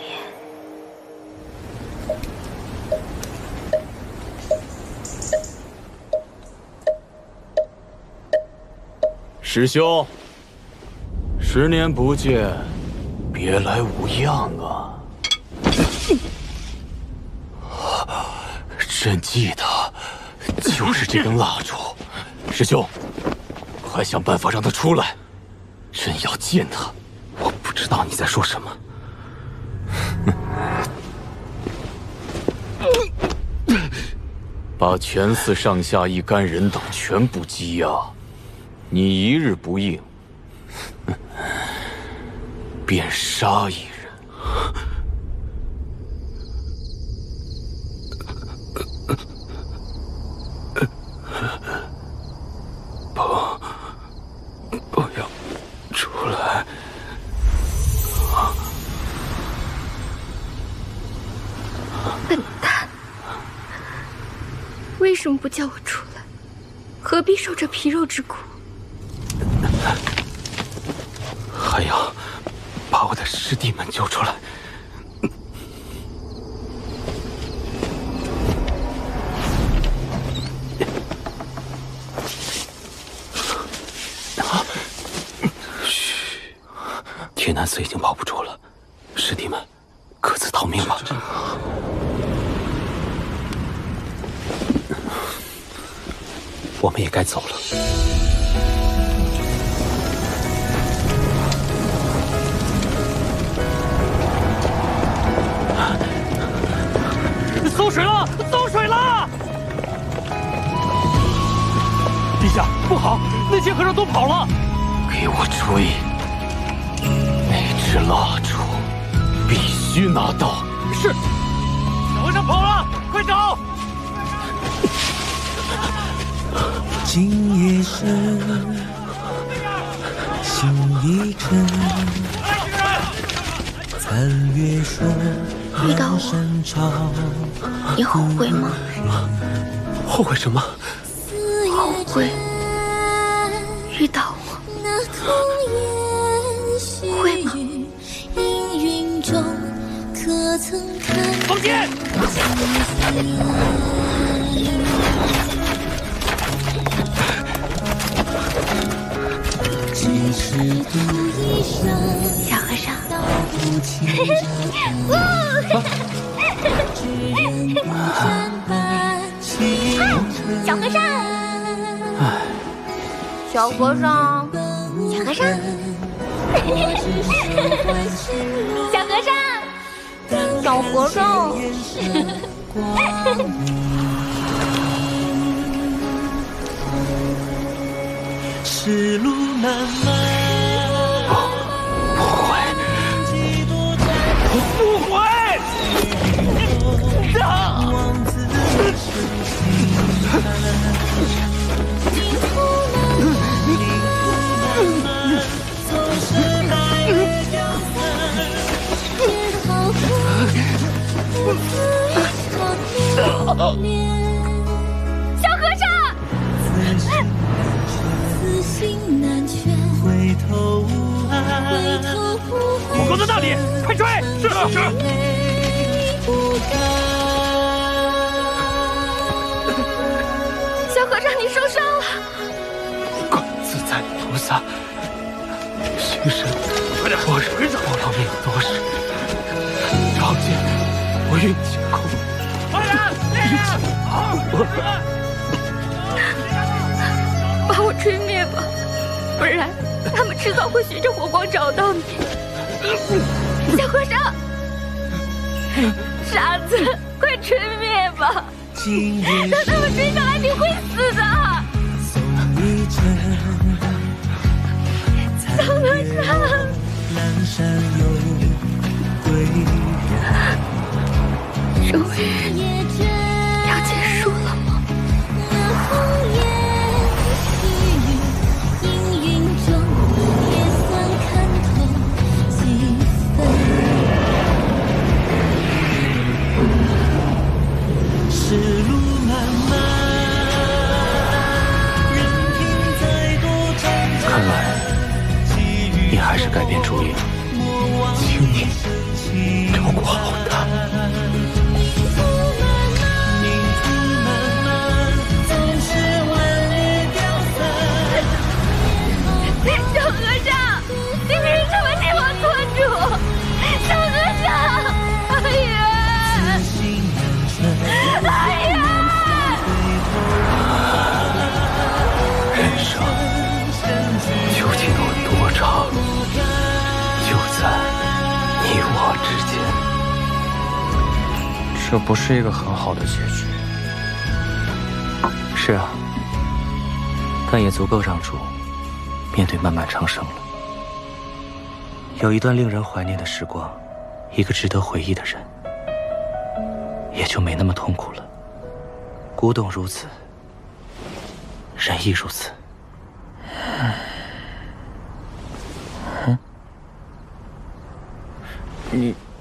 师兄，10年不见，别来无恙啊！朕记得，就是这根蜡烛。师兄，快想办法让他出来，朕要见他。我不知道你在说什么。把全寺上下一干人等全部羁押。你一日不应，便杀一人。不要出来！笨蛋，为什么不叫我出来？何必受这皮肉之苦？还要把我的师弟们救出来。嘘，铁南寺已经保不住了，师弟们各自逃命吧。我们也该走了。走水了，走水了！陛下，不好，那些和尚都跑了！给我追！那支蜡烛必须拿到！是。小和尚跑了，快找！今夜深，心一沉，残月说遇到我，你后悔吗？后悔什么？后悔遇到我，会吗？放箭！小和尚，小和尚，小和尚，小和尚，小和尚，小和尚。是路漫漫，不悔，不悔！小和尚，此心难全，回头无岸，火攻在那里，快追！是是。小和尚，你受伤了。观自在菩萨，须神多日，我劳命多时，召见我运气空。快点！把我吹灭吧，不然他们迟早会循着火光找到你。小和尚，傻子，快吹灭吧！等他们追上来，你会死的。小和尚，终于要结束了吗？是路漫漫，看来你还是改变主意了，请你照顾好他。小和尚，你凭什么替我做主？小和尚，哎呀！哎呀！人生究竟有多长，就在你我之间。这不是一个很好的结局。是啊，但也足够让主面对漫漫长生了。有一段令人怀念的时光，一个值得回忆的人，也就没那么痛苦了。古董如此，人亦如此。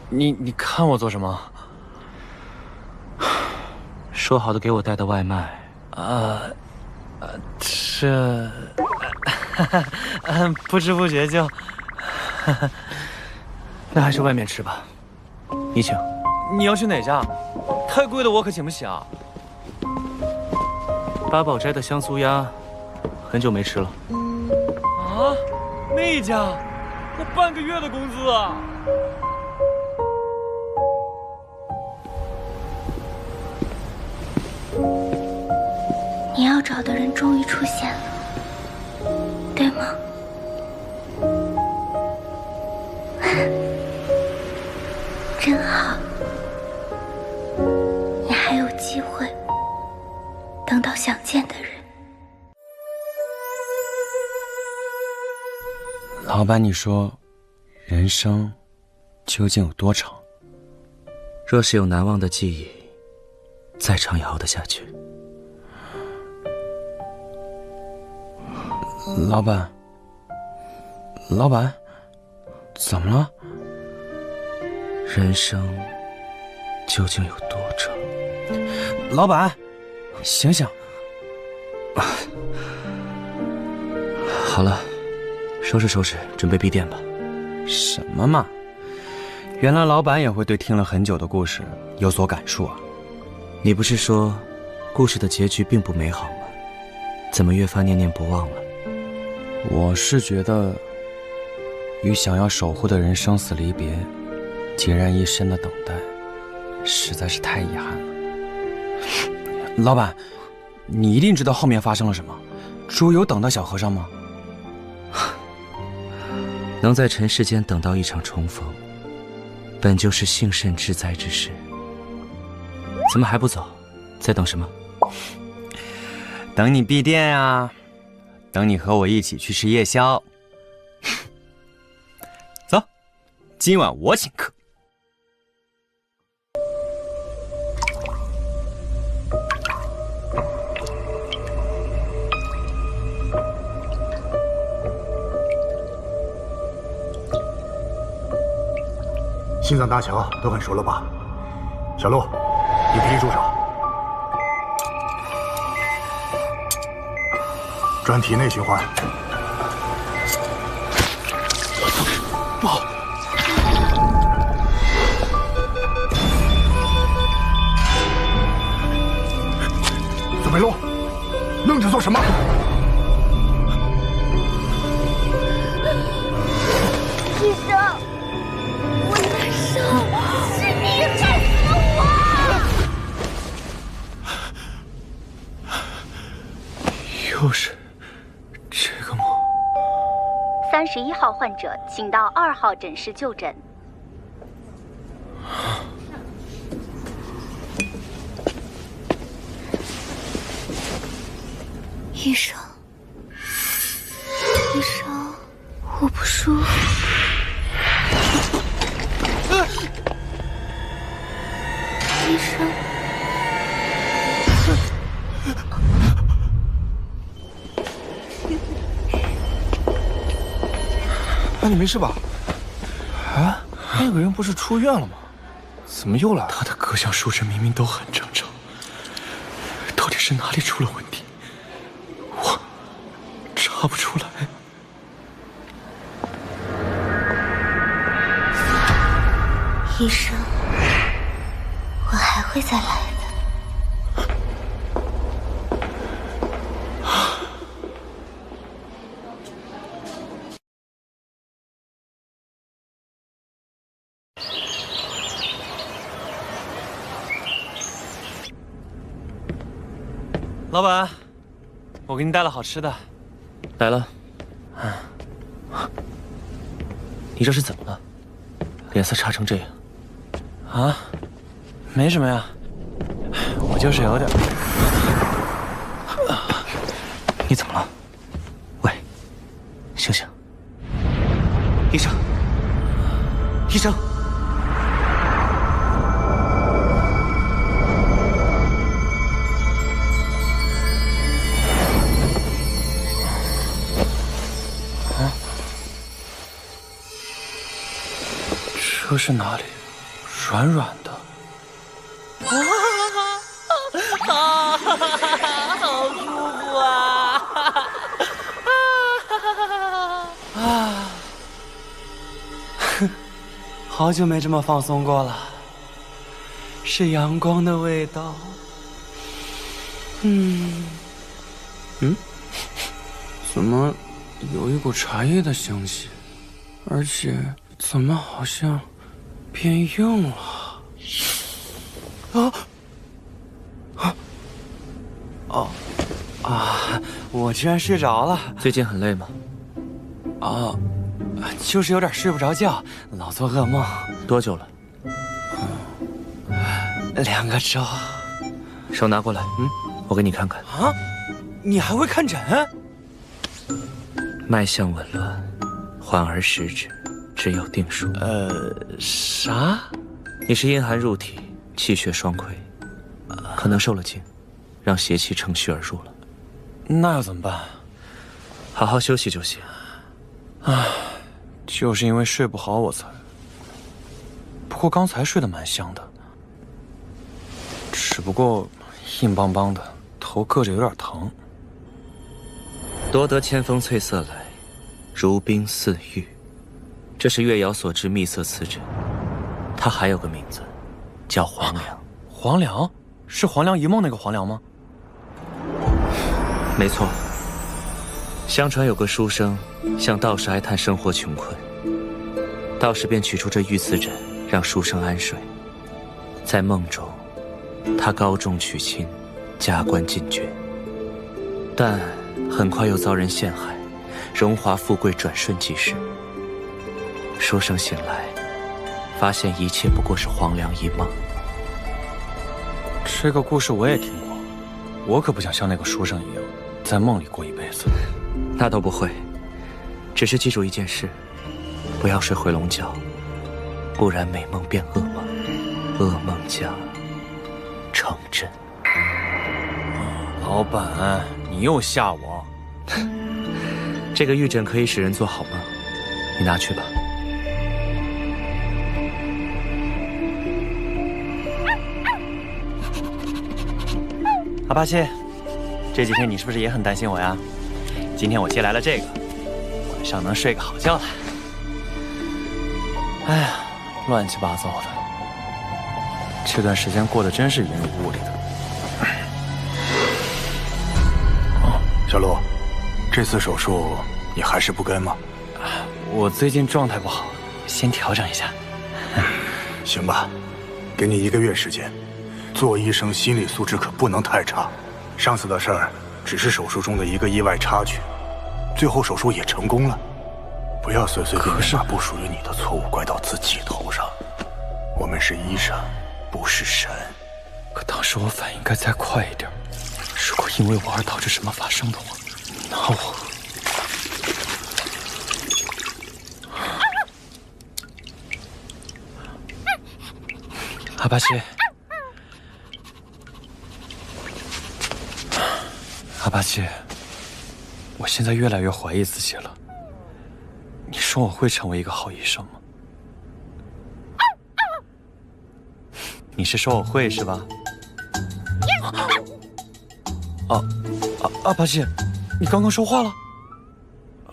你看我做什么？说好的给我带的外卖，这，不知不觉就，那还是外面吃吧。你请。你要去哪家？太贵的我可请不起啊。八宝斋的香酥鸭，很久没吃了。啊，那家，我半个月的工资啊！你要找的人终于出现了，对吗？真好，你等到想见的人。老板，你说，人生究竟有多长？若是有难忘的记忆，再长也熬得下去。老板，老板，怎么了？人生究竟有多长？老板，醒醒！好了，收拾收拾，准备闭店吧。什么嘛！原来老板也会对听了很久的故事有所感触啊！你不是说故事的结局并不美好吗？怎么越发念念不忘了？我是觉得，与想要守护的人生死离别，孑然一身的等待，实在是太遗憾了。老板，你一定知道后面发生了什么？猪有等到小和尚吗？能在尘世间等到一场重逢，本就是幸甚至哉之事。怎么还不走？在等什么？等你闭店啊！等你和我一起去吃夜宵。走，今晚我请客。心脏搭桥都很熟了吧？小陆，你必须住手。转体内循环。不好！小梅洛，愣着做什么？医生，我难受，是你害死了我！又是这个吗？31号患者，请到2号诊室就诊。医生，医生，我不舒服。医生，你没事吧？啊，那个人不是出院了吗？怎么又来了？他的各项数值明明都很正常，到底是哪里出了问题？我查不出来。医生，我还会再来的。老板，我给你带了好吃的。来了。你这是怎么了？脸色差成这样。啊，没什么呀，我就是有点。你怎么了？喂，醒醒！医生，医生！这是哪里？软软的。好舒服啊！好久没这么放松过了，是阳光的味道。怎么有一股茶叶的香气？而且怎么好像变硬了？我居然睡着了。最近很累吗？就是有点睡不着觉，老做噩梦。多久了？2个周。手拿过来。我给你看看。啊？你还会看诊？脉象紊乱，缓而食之，只有定数。啥？你是阴寒入体，气血双亏，可能受了惊，让邪气乘虚而入了。那要怎么办？好好休息就行。唉，就是因为睡不好我才……不过刚才睡得蛮香的，只不过硬邦邦的，头硌着有点疼。夺得千峰翠色来，如冰似玉。这是月瑶所制秘色瓷枕，它还有个名字，叫黄粱。黄粱？是黄粱一梦那个黄粱吗？没错。相传有个书生向道士哀叹生活穷困，道士便取出这玉瓷枕，让书生安睡。在梦中，他高中娶亲，加官进爵，但很快又遭人陷害，荣华富贵转瞬即逝。书生醒来，发现一切不过是黄粱一梦。这个故事我也听过，我可不想像那个书生一样，在梦里过一辈子。那都不会，只是记住一件事，不要睡回笼觉，不然美梦变噩梦，噩梦将成真。老板，你又吓我。这个玉枕可以使人做好梦，你拿去吧。阿巴西，这几天你是不是也很担心我呀？今天我借来了这个，晚上能睡个好觉了。哎呀，乱七八糟的，这段时间过得真是云里雾里的。小陆，这次手术你还是不跟吗？我最近状态不好，先调整一下。行吧，给你1个月时间。做医生心理素质可不能太差。上次的事儿只是手术中的一个意外插曲，最后手术也成功了。不要随随便便把不属于你的错误怪到自己头上。我们是医生，不是神。可当时我反应该再快一点。如果因为我而导致什么发生的话，那我……阿巴西，阿巴西，我现在越来越怀疑自己了。你说我会成为一个好医生吗？你是说我会是吧？阿巴西，你刚刚说话了？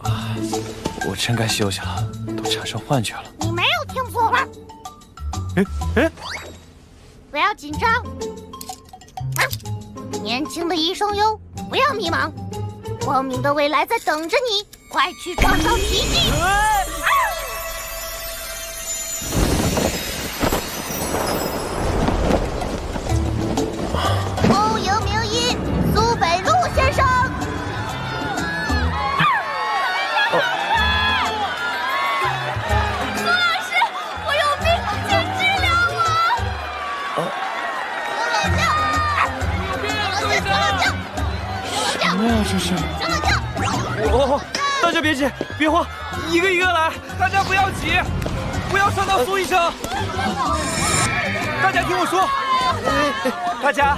啊，我真该休息了，都产生幻觉了。你没有听错吧？哎，不要紧张。年轻的医生哟，不要迷茫，光明的未来在等着你，快去创造奇迹！欧阳名医苏北路先生。苏老师，我有病，请治疗我！什么呀这是？哦，大家别急，别慌，一个一个来，大家不要急，不要伤到苏医生。大家听我说，大家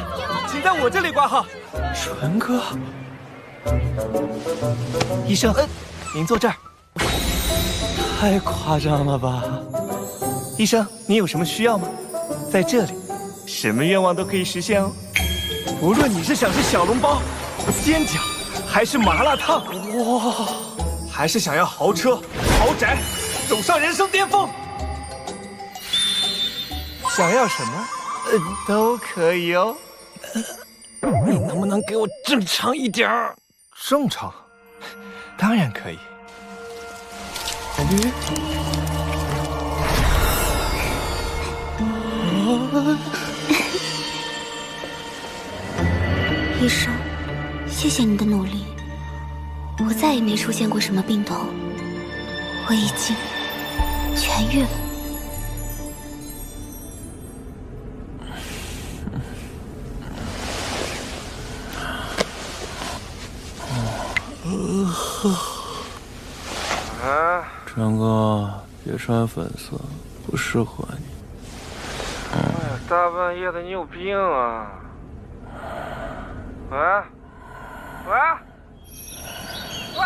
请在我这里挂号。纯哥，医生，您坐这儿。太夸张了吧？医生，您有什么需要吗？在这里，什么愿望都可以实现哦。无论你是想吃小笼包、煎饺，还是麻辣烫，哇，还是想要豪车、豪宅，走上人生巅峰，想要什么，都可以哦。你能不能给我正常一点儿？正常，当然可以。医生，谢谢你的努力，我再也没出现过什么病头，我已经痊愈了。川哥，别穿粉色，不适合你。哎呀，大半夜的你有病啊！喂，喂，喂！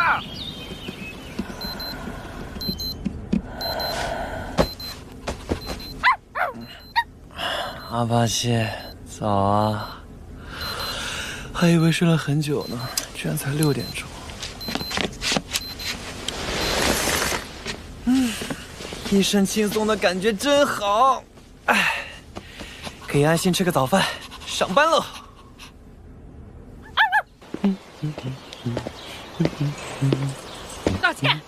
阿巴西，早啊！还以为睡了很久呢，居然才6点钟。一身轻松的感觉真好，哎，可以安心吃个早饭，上班喽。道歉！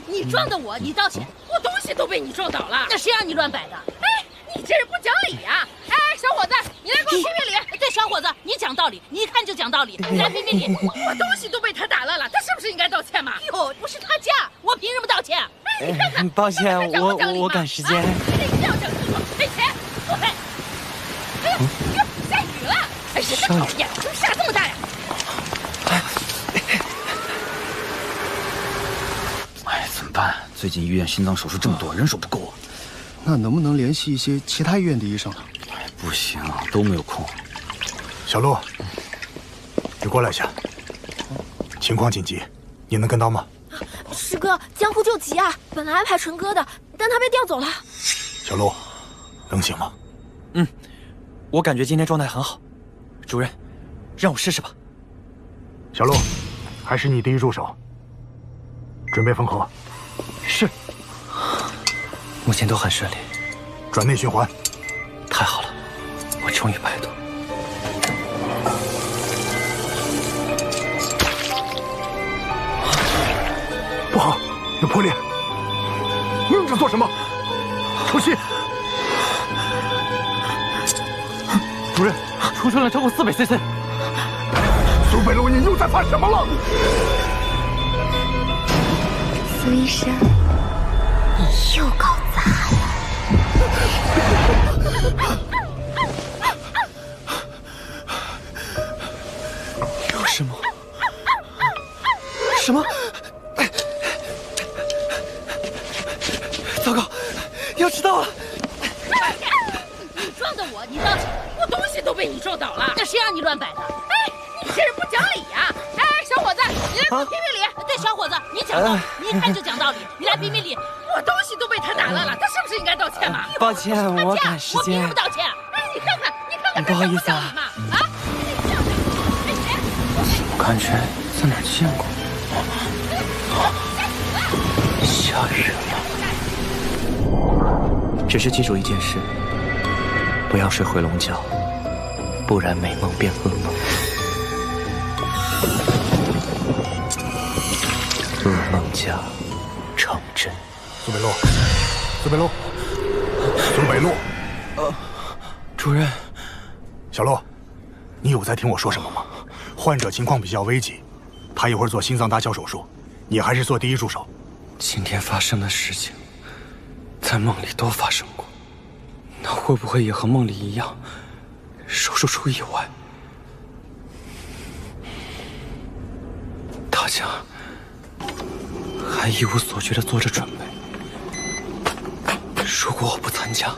你撞的我，你道歉，我东西都被你撞倒了。那谁让你乱摆的？哎，你这人不讲理啊！哎，小伙子，你来给我评评理。对，小伙子，你讲道理，你一看就讲道理，你来评评理。我东西都被他打烂了，他是不是应该道歉嘛？哟，不是他家，我凭什么道歉？哎，你看看，抱歉，我赶时间。一定要讲清楚，赔钱，不赔。哎呀，下雨了！哎，人真讨厌，怎么下这么大呀？哎，怎么办？最近医院心脏手术这么多，人手不够啊。那能不能联系一些其他医院的医生呢？不行，都没有空。小陆，你过来一下，情况紧急，你能跟到吗？师哥，江湖救急啊！本来安排纯哥的，但他被调走了。小陆，能行吗？我感觉今天状态很好。主任，让我试试吧。小陆，还是你第一助手，准备缝合。是。目前都很顺利。转内循环。太好了，我终于排毒。不好，有破裂！愣着做什么？抽吸！主任，储存量超过400 cc。苏北路，你又在发什么了？苏医生，你又搞砸了。有什么？什么？糟糕，要迟到了！你撞的我，你道歉，我东西都被你撞倒了。那谁让你乱摆的？哎，你这人不讲理呀！哎，小伙子，你来给我评评理。对，小伙子，你讲道理，你一看就讲道理，你来评评理。我东西都被他打烂了，他是不是应该道歉嘛？抱歉，我赶时间。我凭什么道歉？哎，你看看，不好意思啊。啊！我感觉在哪儿见过。下雨了。只是记住一件事，不要睡回笼觉，不然美梦变噩梦。噩梦家成真。苏北路，苏北路，苏北路。主任，小陆，你有在听我说什么吗？患者情况比较危急，他一会儿做心脏搭桥手术，你还是做第一助手。今天发生的事情，在梦里都发生过，那会不会也和梦里一样，手术出意外？大家还一无所觉地做着准备。如果我不参加，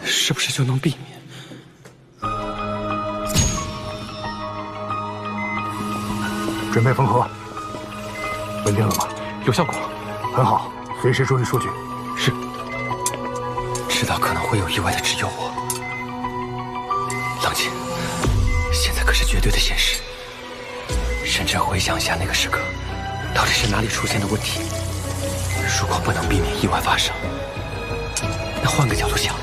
是不是就能避免？准备缝合，稳定了吗？有效果，很好，随时注意数据。是。知道可能会有意外的只有我。冷静，现在可是绝对的现实。认真回想一下那个时刻，到底是哪里出现的问题？如果不能避免意外发生，那换个角度想，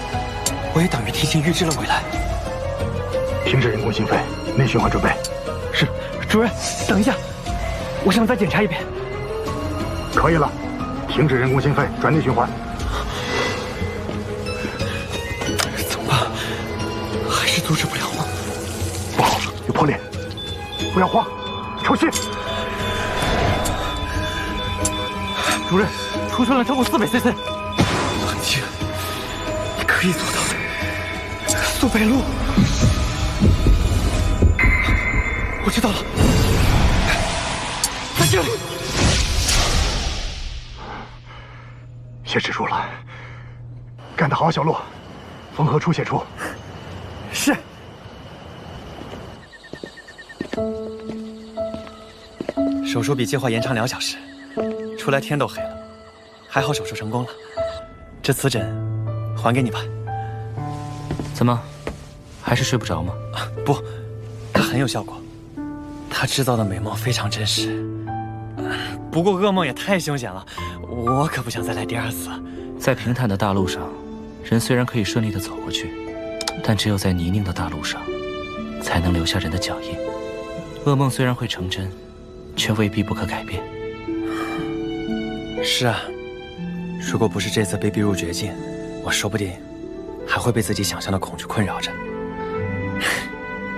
我也等于提前预知了未来。停止人工心肺，内循环准备。是，主任，等一下，我想再检查一遍。可以了，停止人工心肺，转内循环。怎么办？还是阻止不了吗？不好，有破裂，不要慌，抽吸。主任，储存量超过400 cc。冷静，你可以做到的。苏北路，我知道了，在这里。先止住了。干得好，小陆。缝合处写处。是。手术比计划延长2小时，出来天都黑了，还好手术成功了。这瓷枕还给你吧。怎么，还是睡不着吗？不，它很有效果。它制造的美梦非常真实。不过噩梦也太凶险了，我可不想再来第2次。在平坦的大路上，人虽然可以顺利地走过去，但只有在泥泞的大路上，才能留下人的脚印。噩梦虽然会成真，却未必不可改变。是啊，如果不是这次被逼入绝境，我说不定还会被自己想象的恐惧困扰着。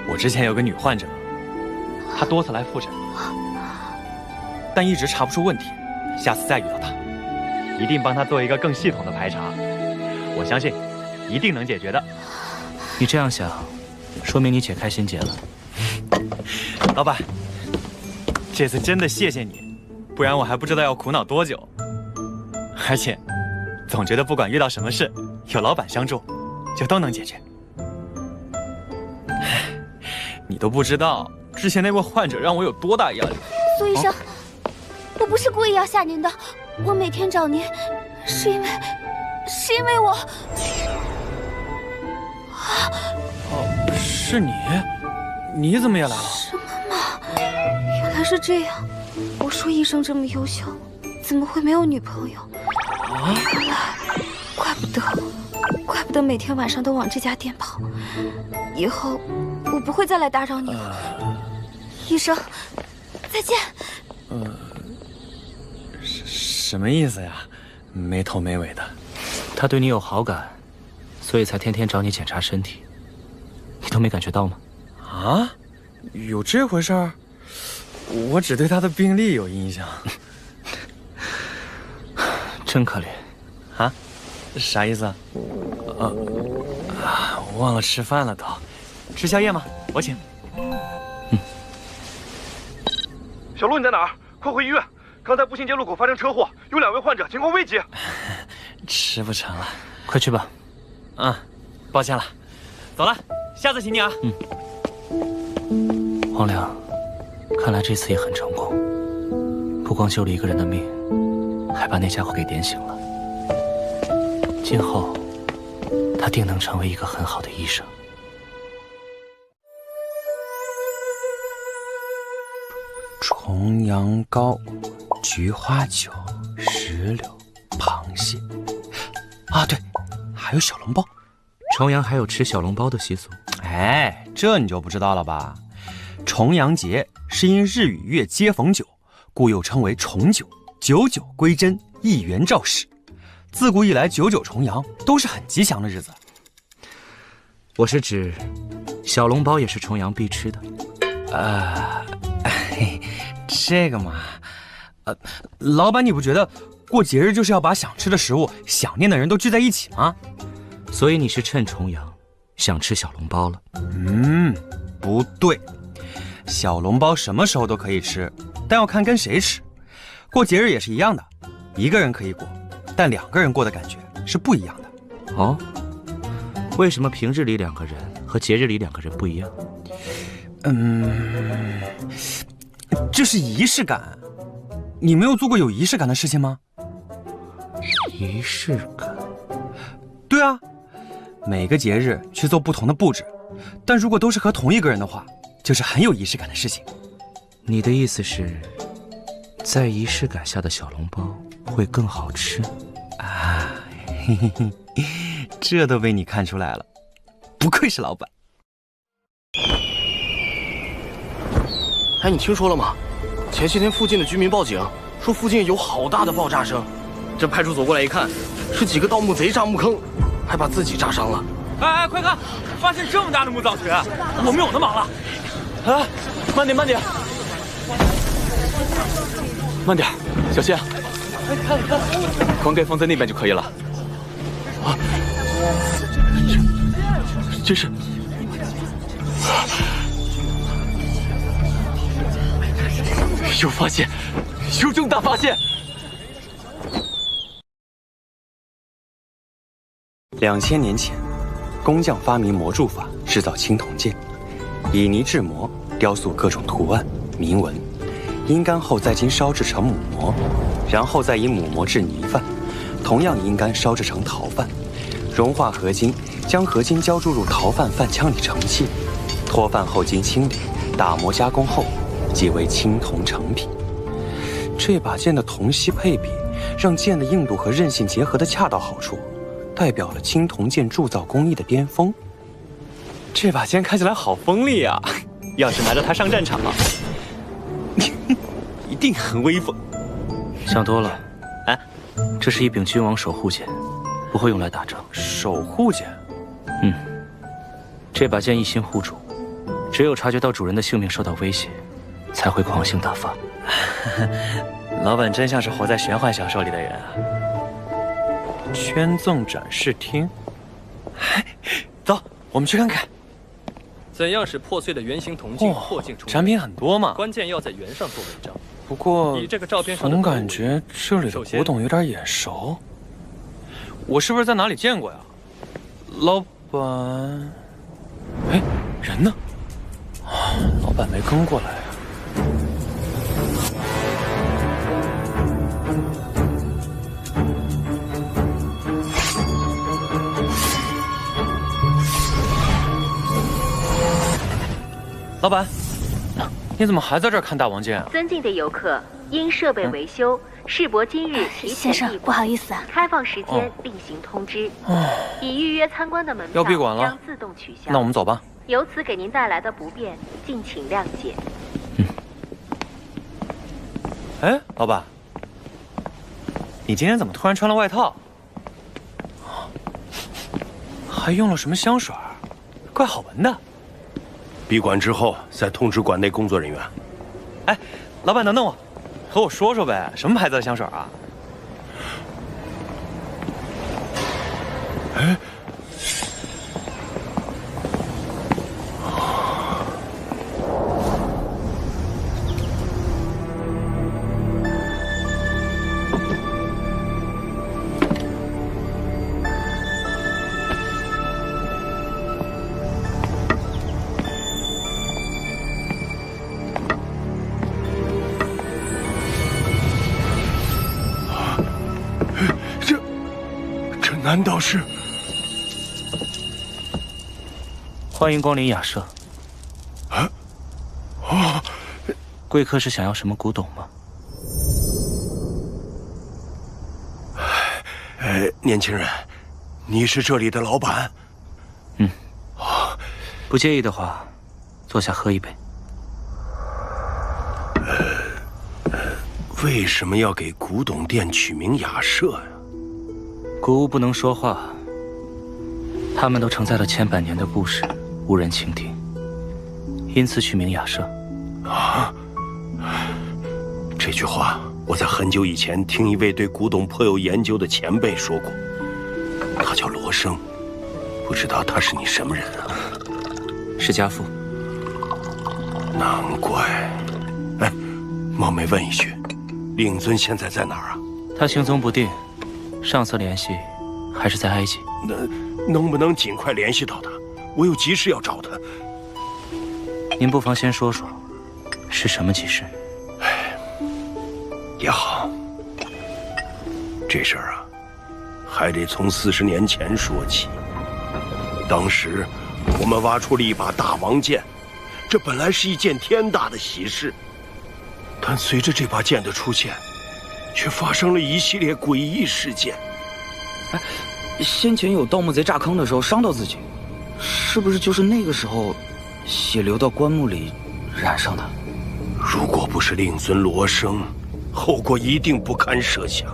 我之前有个女患者，她多次来复诊，但一直查不出问题。下次再遇到她，一定帮她做一个更系统的排查。我相信，一定能解决的。你这样想，说明你解开心结了。老板，这次真的谢谢你，不然我还不知道要苦恼多久。而且，总觉得不管遇到什么事，有老板相助，就都能解决。你都不知道之前那位患者让我有多大压力。苏医生，我不是故意要吓您的，我每天找您，是因为我。哦，是你？你怎么也来了？什么嘛，原来是这样。我说医生这么优秀，怎么会没有女朋友？原来，怪不得每天晚上都往这家店跑。以后我不会再来打扰你了。医生，再见。什么意思呀？没头没尾的。他对你有好感，所以才天天找你检查身体，你都没感觉到吗？啊，有这回事儿？我只对他的病历有印象。真可怜。啊？啥意思啊？忘了吃饭了都。吃宵夜吗？我请。小陆，你在哪儿？快回医院！刚才步行街路口发生车祸，有2位患者，情况危急。吃不成了，快去吧。抱歉了，走了，下次请你啊。黄良，看来这次也很成功，不光救了一个人的命，还把那家伙给点醒了。今后，他定能成为一个很好的医生。重阳糕、菊花酒、石榴、螃蟹。啊，对，还有小笼包。重阳还有吃小笼包的习俗。哎，这你就不知道了吧？重阳节是因日与月接逢九，故又称为重九。九九归真，一元兆始。自古以来，九九重阳都是很吉祥的日子。我是指，小笼包也是重阳必吃的。这个嘛，老板，你不觉得过节日就是要把想吃的食物、想念的人都聚在一起吗？所以你是趁重阳想吃小笼包了？不对，小笼包什么时候都可以吃，但要看跟谁吃。过节日也是一样的，一个人可以过，但2个人过的感觉是不一样的。哦，为什么平日里2个人和节日里2个人不一样？这是仪式感。你没有做过有仪式感的事情吗？仪式感？对啊，每个节日去做不同的布置，但如果都是和同一个人的话，就是很有仪式感的事情。你的意思是，在仪式感下的小笼包会更好吃啊？嘿嘿嘿，这都被你看出来了，不愧是老板。哎，你听说了吗？前些天附近的居民报警，说附近有好大的爆炸声。这派出所过来一看，是几个盗墓贼炸墓坑，还把自己炸伤了。哎，快看，发现这么大的墓葬群，我们有的忙了。啊，慢点，慢点，慢点，小心。棺盖放在那边就可以了。啊，这是。有发现，有重大发现！ 2000年前，工匠发明魔铸法，制造青铜剑，以泥制模，雕塑各种图案铭文，阴干后再经烧制成母模，然后再以母模制泥饭，同样阴干烧制成陶饭，融化合金，将合金浇注入陶饭饭腔里成器，脱饭后经清理、打磨加工后，即为青铜成品。这把剑的铜锡配比，让剑的硬度和韧性结合得恰到好处，代表了青铜剑铸造工艺的巅峰。这把剑看起来好锋利啊！要是拿着它上战场，一定很威风。想多了，哎，这是一柄君王守护剑，不会用来打仗。守护剑？嗯，这把剑一心护主，只有察觉到主人的性命受到威胁，才会狂性大发。老板真像是活在玄幻小说里的人啊！圈纵展示厅，走，我们去看看。怎样使破碎的圆形铜镜破镜重圆？产品很多嘛，关键要在圆上做文章。不过，以这个照片上的总感觉这里的古董有点眼熟，我是不是在哪里见过呀？老板，哎，人呢？老板没跟过来啊。老板，你怎么还在这儿看大王剑啊？尊敬的游客，因设备维修，世博今日提前先生，不好意思啊，开放时间另行通知。已预约参观的门要闭馆了，将自动取消。那我们走吧。由此给您带来的不便，敬请谅解。哎，老板，你今天怎么突然穿了外套？还用了什么香水？怪好闻的。闭馆之后再通知馆内工作人员。哎，老板，等等我，和我说说呗，什么牌子的香水啊？哎，难道是？欢迎光临雅舍。贵客是想要什么古董吗？年轻人，你是这里的老板？嗯。不介意的话，坐下喝一杯。为什么要给古董店取名雅舍呀？古物不能说话，他们都承载了千百年的故事，无人倾听，因此取名雅舍。啊！这句话我在很久以前听一位对古董颇有研究的前辈说过，他叫罗生，不知道他是你什么人啊？是家父。难怪。哎，冒昧问一句，令尊现在在哪儿啊？他行踪不定。上次联系还是在埃及，能不能尽快联系到他？我有急事要找他。您不妨先说说，是什么急事？也好，这事儿啊，还得从40年前说起。当时我们挖出了一把大王剑，这本来是一件天大的喜事，但随着这把剑的出现，却发生了一系列诡异事件。哎，先前有盗墓贼炸坑的时候伤到自己，是不是就是那个时候血流到棺木里染上的？如果不是令尊罗生，后果一定不堪设想。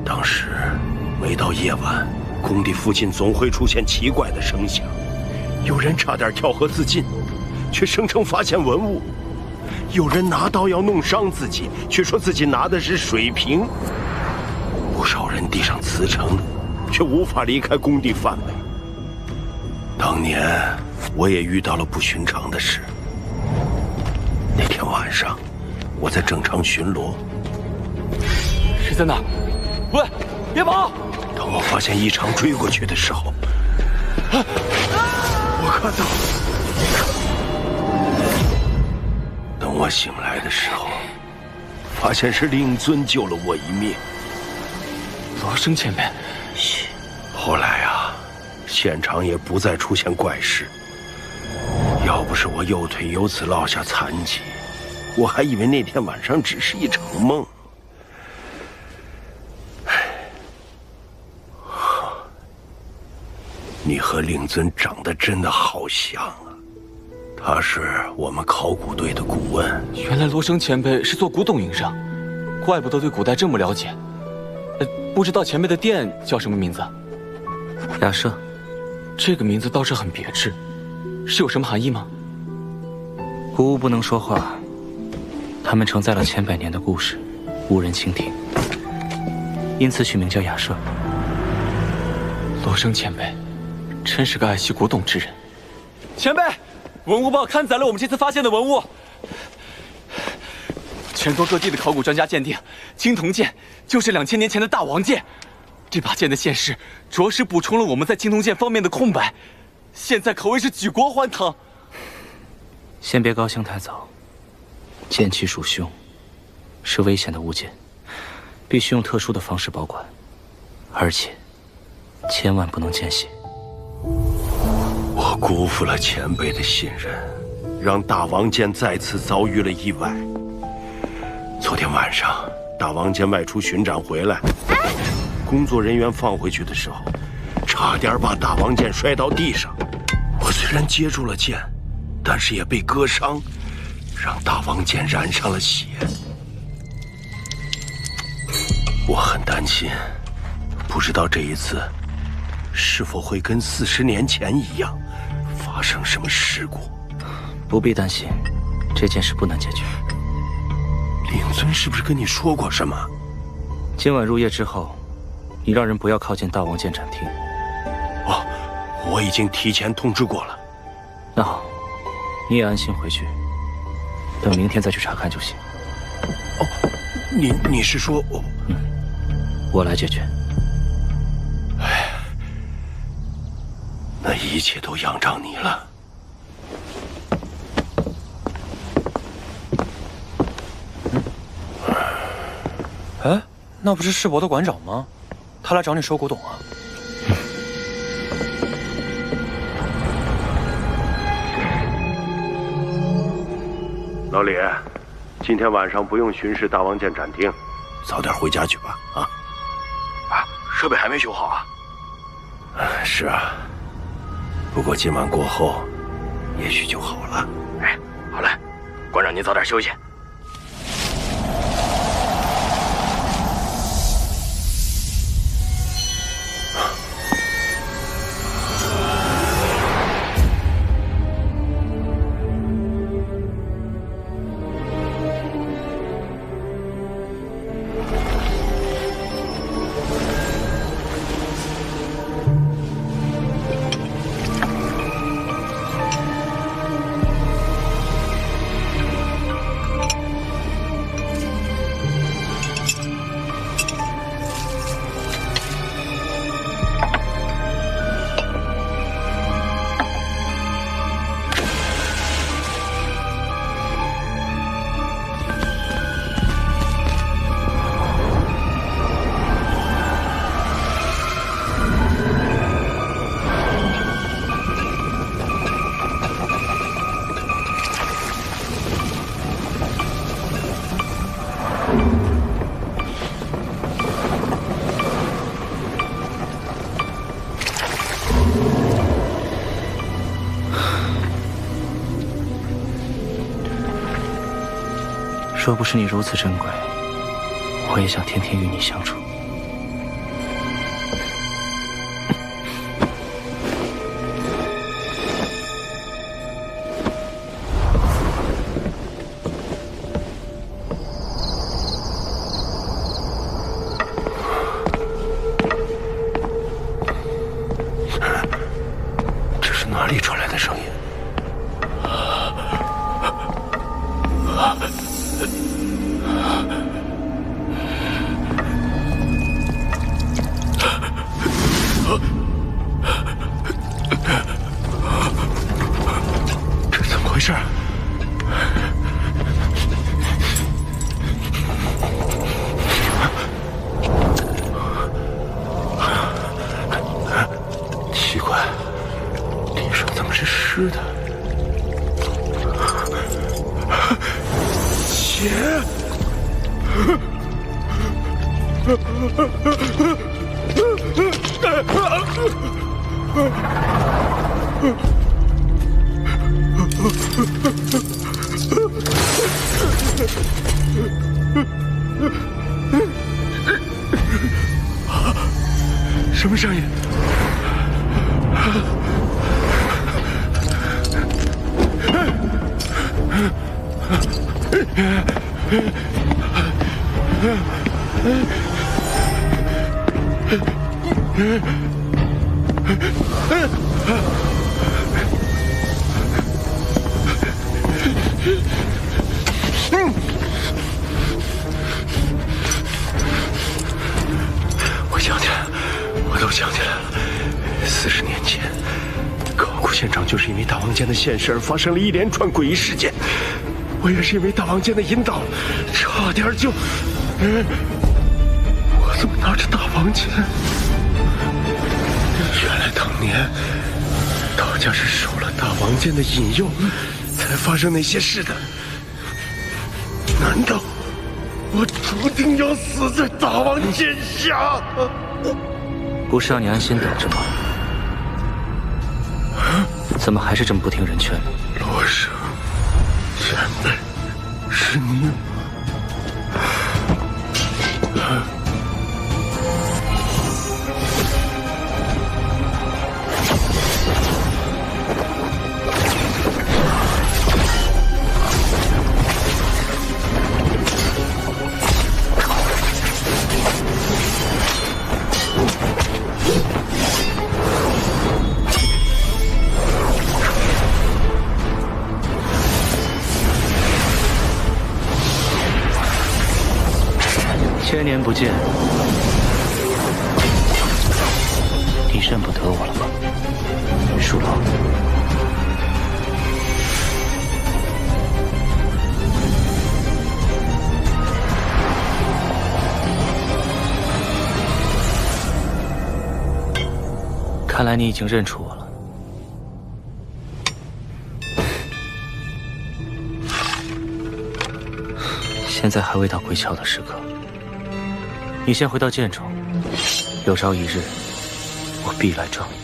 当时每到夜晚，工地附近总会出现奇怪的声响，有人差点跳河自尽，却声称发现文物。有人拿刀要弄伤自己，却说自己拿的是水瓶。不少人递上辞呈，却无法离开工地范围。当年我也遇到了不寻常的事。那天晚上，我在正常巡逻。谁在那？喂，别跑！当我发现异常追过去的时候，我看到，等我醒来的时候，发现是令尊救了我一命。罗生前辈，后来啊，现场也不再出现怪事。要不是我右腿由此落下残疾，我还以为那天晚上只是一场梦。你和令尊长得真的好像啊！他是我们考古队的顾问。原来罗生前辈是做古董营生，怪不得对古代这么了解。不知道前辈的店叫什么名字？雅舍。这个名字倒是很别致，是有什么含义吗？古物不能说话，他们承载了千百年的故事，无人倾听，因此取名叫雅舍。罗生前辈，真是个爱惜古董之人。前辈，文物报刊载了我们这次发现的文物。全国各地的考古专家鉴定，青铜剑就是2000年前的大王剑。这把剑的现世，着实补充了我们在青铜剑方面的空白，现在可谓是举国欢腾。先别高兴太早，剑气属凶，是危险的物件，必须用特殊的方式保管，而且千万不能见血。我辜负了前辈的信任，让大王剑再次遭遇了意外。昨天晚上，大王剑外出巡展回来，工作人员放回去的时候，差点把大王剑摔到地上。我虽然接住了剑，但是也被割伤，让大王剑染上了血。我很担心，不知道这一次是否会跟40年前一样发生什么事故。不必担心，这件事不难解决。令尊是不是跟你说过什么？今晚入夜之后，你让人不要靠近大王剑展厅。哦，我已经提前通知过了。那好，你也安心回去，等明天再去查看就行。哦，你是说我？我来解决。哎，那一切都仰仗你了。哎，那不是世博的馆长吗？他来找你收古董啊？老李，今天晚上不用巡视大王剑展厅，早点回家去吧。啊！设备还没修好啊？是啊，不过今晚过后，也许就好了。哎，好嘞，馆长您早点休息。若不是你如此珍贵，我也想天天与你相处。这是哪里传来的声音？什么声音？我想起来了，我都想起来了。40年前，考古现场就是因为大王剑的现世而发生了一连串诡异事件。我也是因为大王剑的引导，差点就……我怎么拿着大王剑？原来当年大家是受了大王剑的引诱，才发生那些事的。难道我注定要死在大王剑下？不是让你安心等着吗？怎么还是这么不听人劝呢？罗生前辈，是你吗？千年不见，你认不得我了吗，树老？看来你已经认出我了。现在还未到归鞘的时刻。你先回到剑中，有朝一日，我必来找你。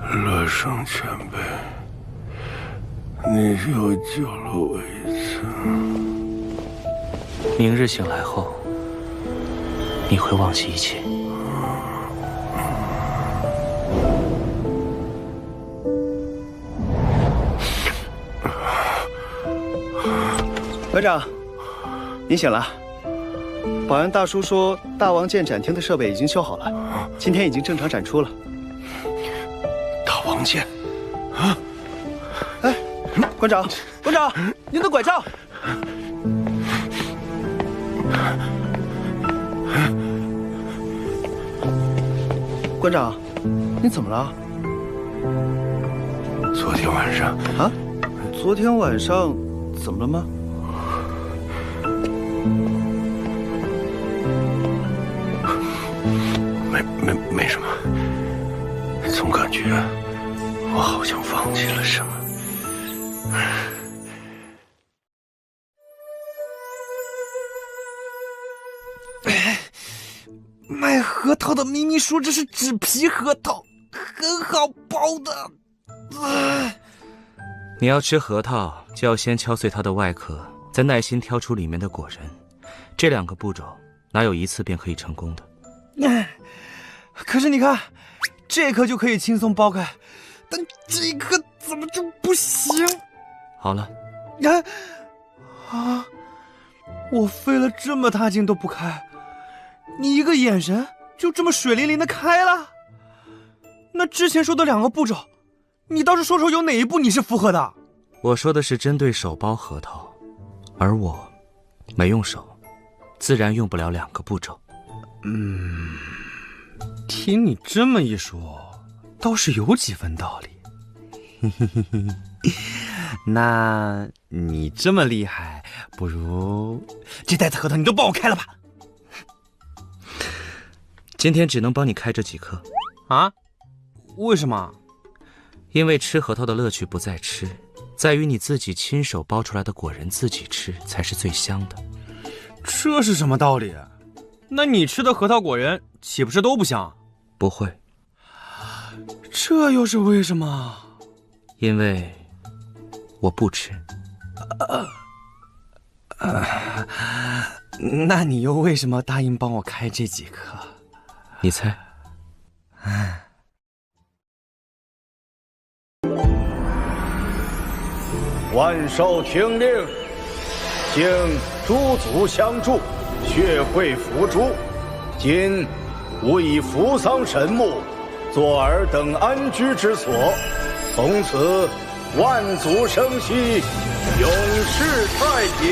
乐生前辈，你又救了我一次。明日醒来后，你会忘记一切。馆长，您醒了。保安大叔说，大王剑展厅的设备已经修好了，今天已经正常展出了。大王剑，啊！哎，馆长，馆长，您的拐杖。馆长，你怎么了？昨天晚上啊？昨天晚上怎么了吗？没什么，总感觉我好像忘记了什么。卖核桃的咪咪说这是纸皮核桃，很好剥的。你要吃核桃，就要先敲碎它的外壳，再耐心挑出里面的果仁。这2个步骤，哪有一次便可以成功的？可是你看，这颗就可以轻松剥开，但这颗怎么就不行？好了，我费了这么大劲都不开，你一个眼神就这么水灵灵的开了？那之前说的2个步骤，你倒是说说有哪一步你是符合的？我说的是针对手剥核桃，而我没用手，自然用不了2个步骤。听你这么一说，倒是有几分道理。那你这么厉害，不如这袋子核桃你都帮我开了吧？今天只能帮你开这几颗。啊？为什么？因为吃核桃的乐趣不在吃，在于你自己亲手剥出来的果仁自己吃才是最香的。这是什么道理？那你吃的核桃果仁岂不是都不香？不会。这又是为什么？因为我不吃。那你又为什么答应帮我开这几颗？你猜。万寿听令，请诸族相助，血会伏诛。今吾以扶桑神木作尔等安居之所，从此万族生息，永世太平。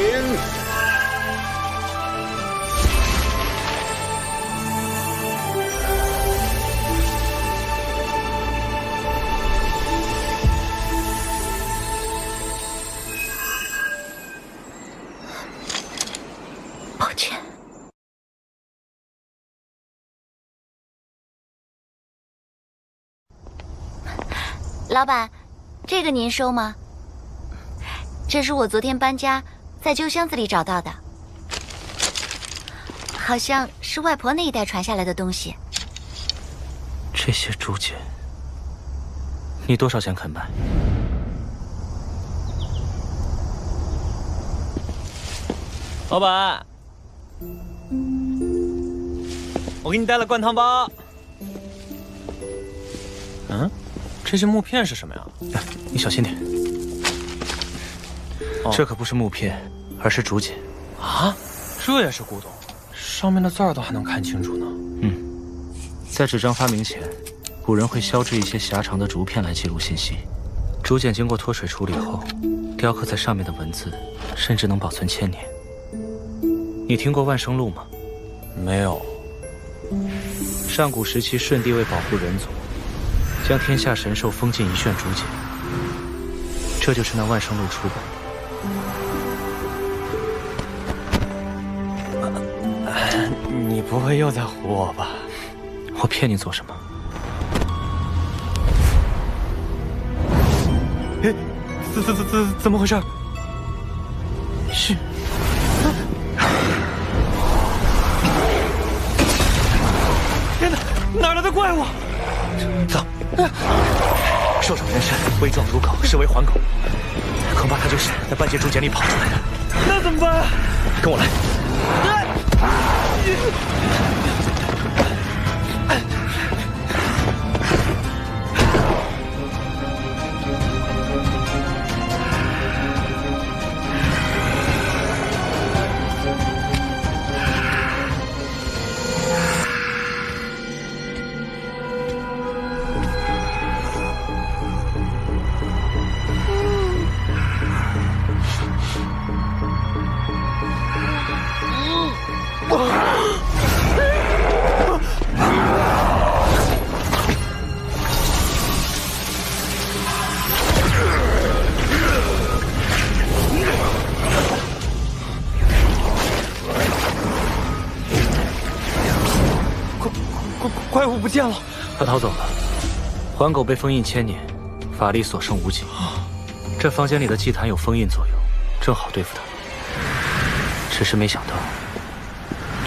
抱歉。老板，这个您收吗？这是我昨天搬家在旧箱子里找到的，好像是外婆那一代传下来的东西。这些竹简，你多少钱肯卖？老板，我给你带了灌汤包。嗯，这些木片是什么呀？你小心点。这可不是木片，而是竹简。啊，这也是古董，上面的字儿都还能看清楚呢。在纸张发明前，古人会削制一些狭长的竹片来记录信息。竹简经过脱水处理后，雕刻在上面的文字，甚至能保存1000年。你听过万生录吗？没有。上古时期，舜帝为保护人族，将天下神兽封进一卷竹简，这就是那万生录出版。你不会又在唬我吧？我骗你做什么？哎，怎么回事？是。天哪，哪来的怪物？走。兽首人身，微壮如狗，实为环狗，恐怕他就是在半截竹简里跑出来的。那怎么办？跟我来。怪物不见了，他逃走了。环狗被封印1000年，法力所剩无几。这房间里的祭坛有封印作用，正好对付他。只是没想到，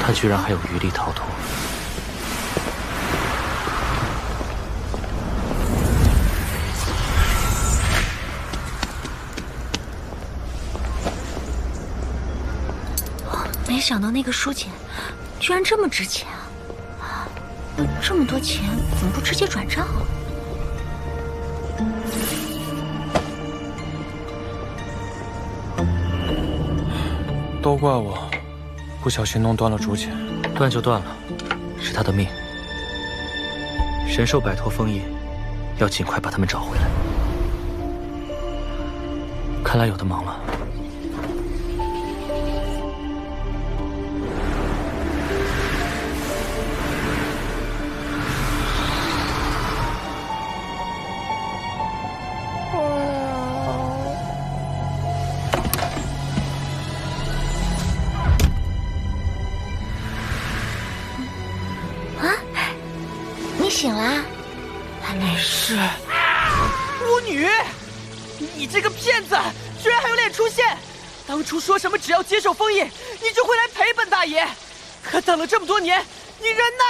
他居然还有余力逃脱。没想到那个书简居然这么值钱啊！这么多钱怎么不直接转账啊？都怪我，不小心弄断了竹简。断就断了，是他的命。神兽摆脱封印，要尽快把他们找回来。看来有的忙了。醒啦，还没是巫女，你这个骗子，居然还有脸出现！当初说什么只要接受封印，你就会来陪本大爷，可等了这么多年，你人呢？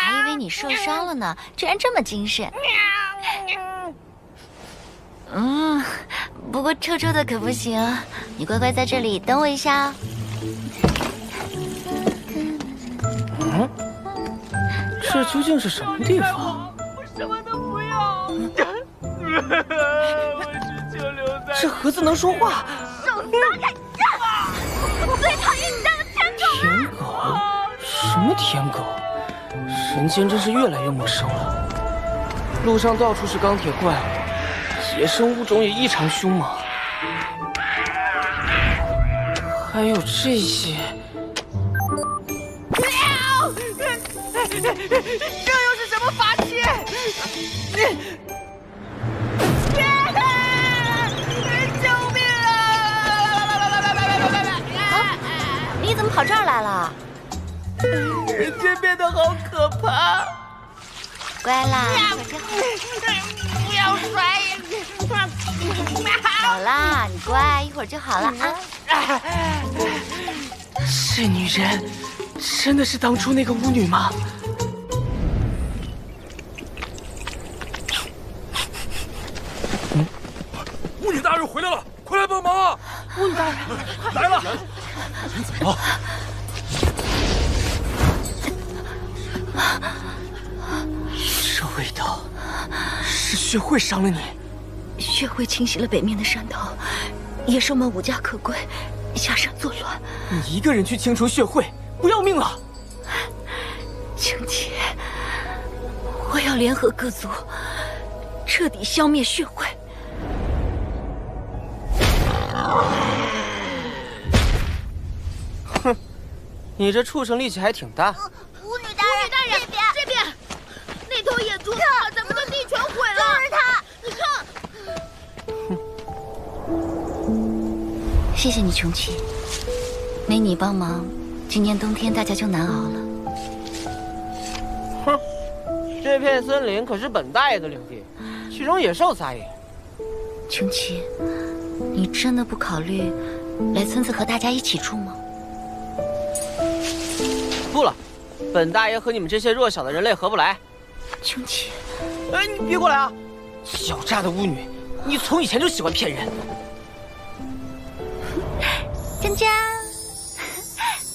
还以为你受伤了呢，居然这么精神。不过臭臭的可不行，你乖乖在这里等我一下哦。这究竟是什么地方？我什么都不要。我只求留在。这盒子能说话？手撒开！我最讨厌你这样的舔狗了。舔狗？什么舔狗？人间真是越来越陌生了。路上到处是钢铁怪物，野生物种也异常凶猛，还有这些。这又是什么法器？救命啊！你怎么跑这儿来了？人间变得好可怕。乖啦，不要摔！好啦，你乖，一会儿就好了啊。这女人真的是当初那个巫女吗？巫女大人回来了，快来帮忙啊！巫女大人来了，人怎么了？这味道是血会伤了你。血会侵袭了北面的山头，野兽们无家可归，下山作乱。你一个人去清除血会，不要命了？青姐，我要联合各族，彻底消灭血会。哼，你这畜生力气还挺大。巫女大人，这边，那头野猪把咱们的地全毁了。就是他，你看。谢谢你，穷奇，没你帮忙，今年冬天大家就难熬了。哼，这片森林可是本大爷的领地，其中野兽撒野。穷奇，你真的不考虑来村子和大家一起住吗？不了，本大爷和你们这些弱小的人类合不来。穷奇，哎，你别过来啊！狡诈的巫女，你从以前就喜欢骗人。江江，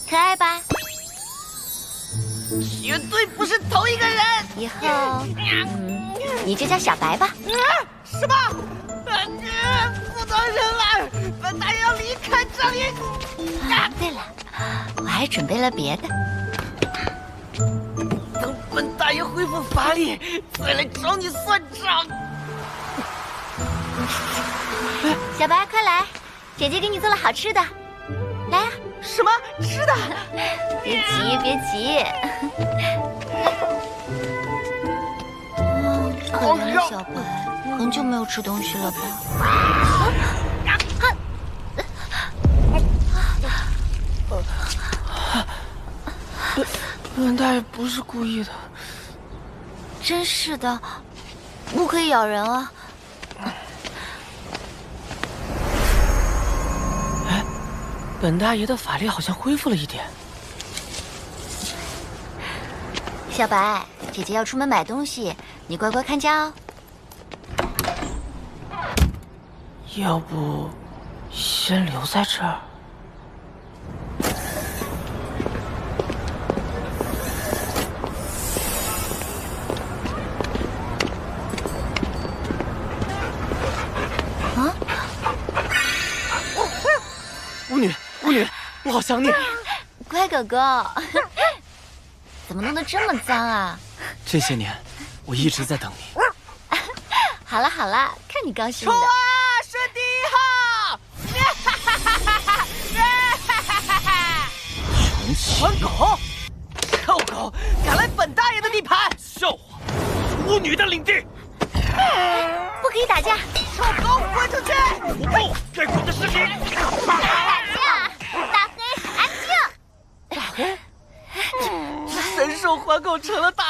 可爱吧？绝对不是同一个人。以后，你就叫小白吧。什么？不能忍了，本大爷要离开这里。对了，我还准备了别的。等本大爷恢复法力，再来找你算账。小白，快来，姐姐给你做了好吃的。来啊！什么吃的？别急，别急。可怜的小白，很久没有吃东西了吧？本大爷不是故意的。真是的，不可以咬人啊！本大爷的法力好像恢复了一点。小白，姐姐要出门买东西，你乖乖看家哦。要不，先留在这儿。啊！巫女，巫女，我好想你。乖狗狗，怎么弄得这么脏啊？这些年，我一直在等你。好了好了，看你高兴的。冲啊，是第一号！蠢狗，臭狗，敢来本大爷的地盘！笑话，巫女的领地，不可以打架！臭狗，滚出去！不，该滚的是你！打架！大黑，安静！大黑。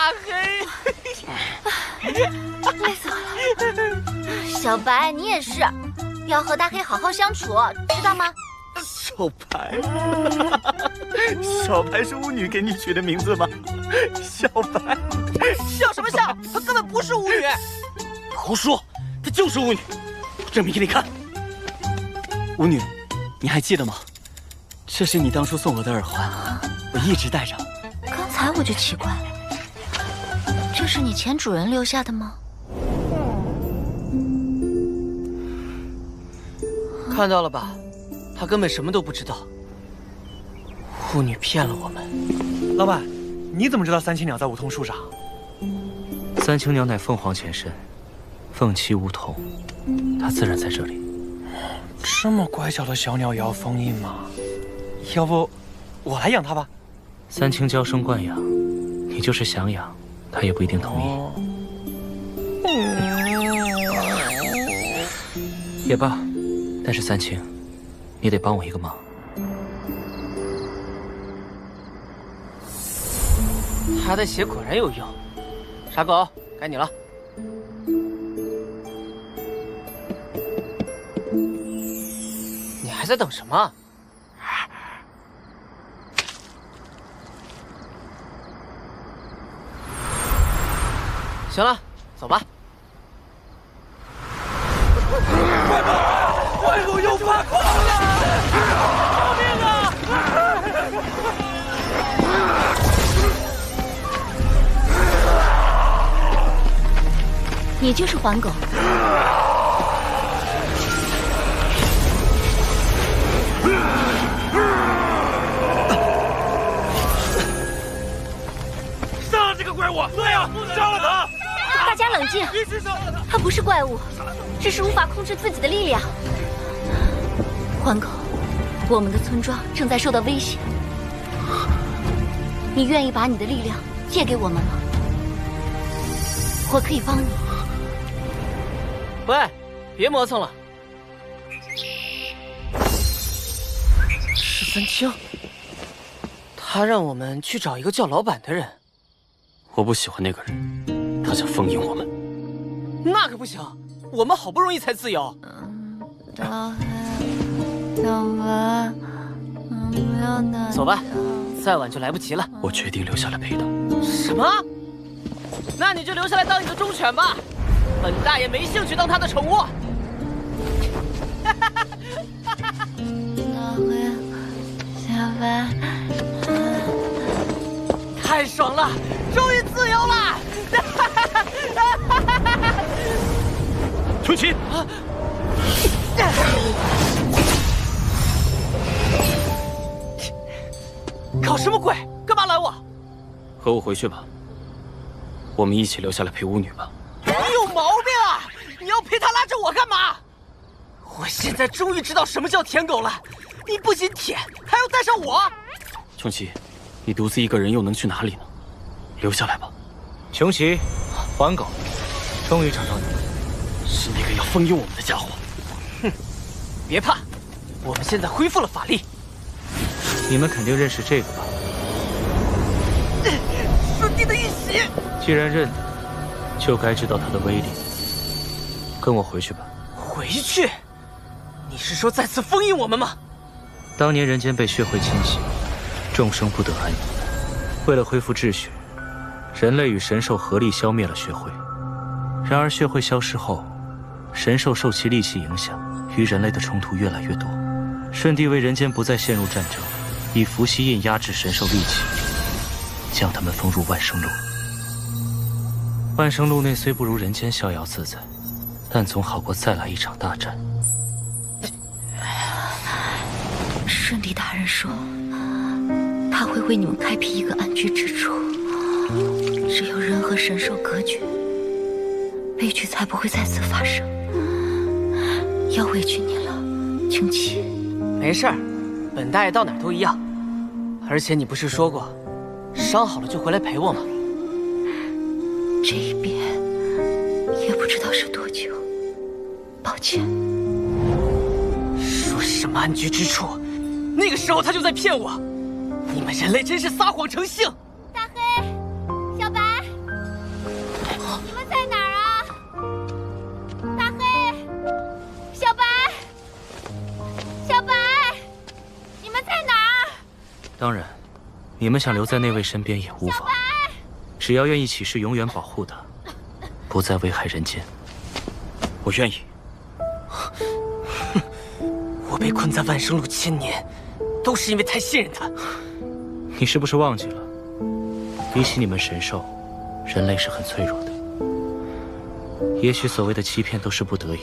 大黑，累死我了。小白，你也是，要和大黑好好相处，知道吗？小白，小白是巫女给你取的名字吗？小白，笑什么笑？她根本不是巫女。胡说，她就是巫女，我证明给你看。巫女，你还记得吗？这是你当初送我的耳环，我一直戴着。刚才我就奇怪，这是你前主人留下的吗？看到了吧，他根本什么都不知道。巫女骗了我们。老板，你怎么知道三青鸟在梧桐树上？三青鸟乃凤凰前身，凤栖梧桐，它自然在这里。这么乖巧的小鸟也要封印吗？要不我来养它吧。三青娇生惯养，你就是想养，它也不一定同意。也罢，但是三青，你得帮我一个忙。他的血果然有用。傻狗，该你了。你还在等什么？行了，走吧。怪物又发狂了！救命啊！你就是环狗。杀了这个怪物！对呀，杀了他！大家冷静，他不是怪物，只是无法控制自己的力量。环狗，我们的村庄正在受到威胁，你愿意把你的力量借给我们吗？我可以帮你。喂，别磨蹭了。是三清，他让我们去找一个叫老板的人。我不喜欢那个人，他想封印我们。那可不行，我们好不容易才自由。走吧，再晚就来不及了。我决定留下来陪他。什么？那你就留下来当你的忠犬吧，本大爷没兴趣当他的宠物。大黑，小白，太爽了，终于自由了！春琪，搞什么鬼？干嘛拦我？和我回去吧。我们一起留下来陪巫女吧。你有毛病啊！你要陪她拉着我干嘛？我现在终于知道什么叫舔狗了。你不仅舔，还要带上我。穷奇，你独自一个人又能去哪里呢？留下来吧。穷奇，环狗，终于找到你了。是那个要封印我们的家伙。哼，别怕，我们现在恢复了法力。你们肯定认识这个吧？顺帝的玉玺。既然认得，就该知道它的威力。跟我回去吧。回去？你是说再次封印我们吗？当年人间被血会侵袭，众生不得安宁。为了恢复秩序，人类与神兽合力消灭了血会。然而血会消失后，神兽受其戾气影响，与人类的冲突越来越多。舜帝为人间不再陷入战争，以伏羲印压制神兽戾气，将他们封入万生路。万生路内虽不如人间逍遥自在，但总好过再来一场大战。舜帝大人说，他会为你们开辟一个安居之处，只有人和神兽隔绝，悲剧才不会再次发生。要委屈你了，穷奇。没事儿，本大爷到哪儿都一样。而且你不是说过，伤好了就回来陪我吗？这一别也不知道是多久，抱歉。说什么安居之处？那个时候他就在骗我。你们人类真是撒谎成性！大黑，小白，当然，你们想留在那位身边也无妨，只要愿意起誓永远保护他，不再危害人间。我愿意。我被困在万生路1000年，都是因为太信任他。你是不是忘记了？比起你们神兽，人类是很脆弱的。也许所谓的欺骗都是不得已。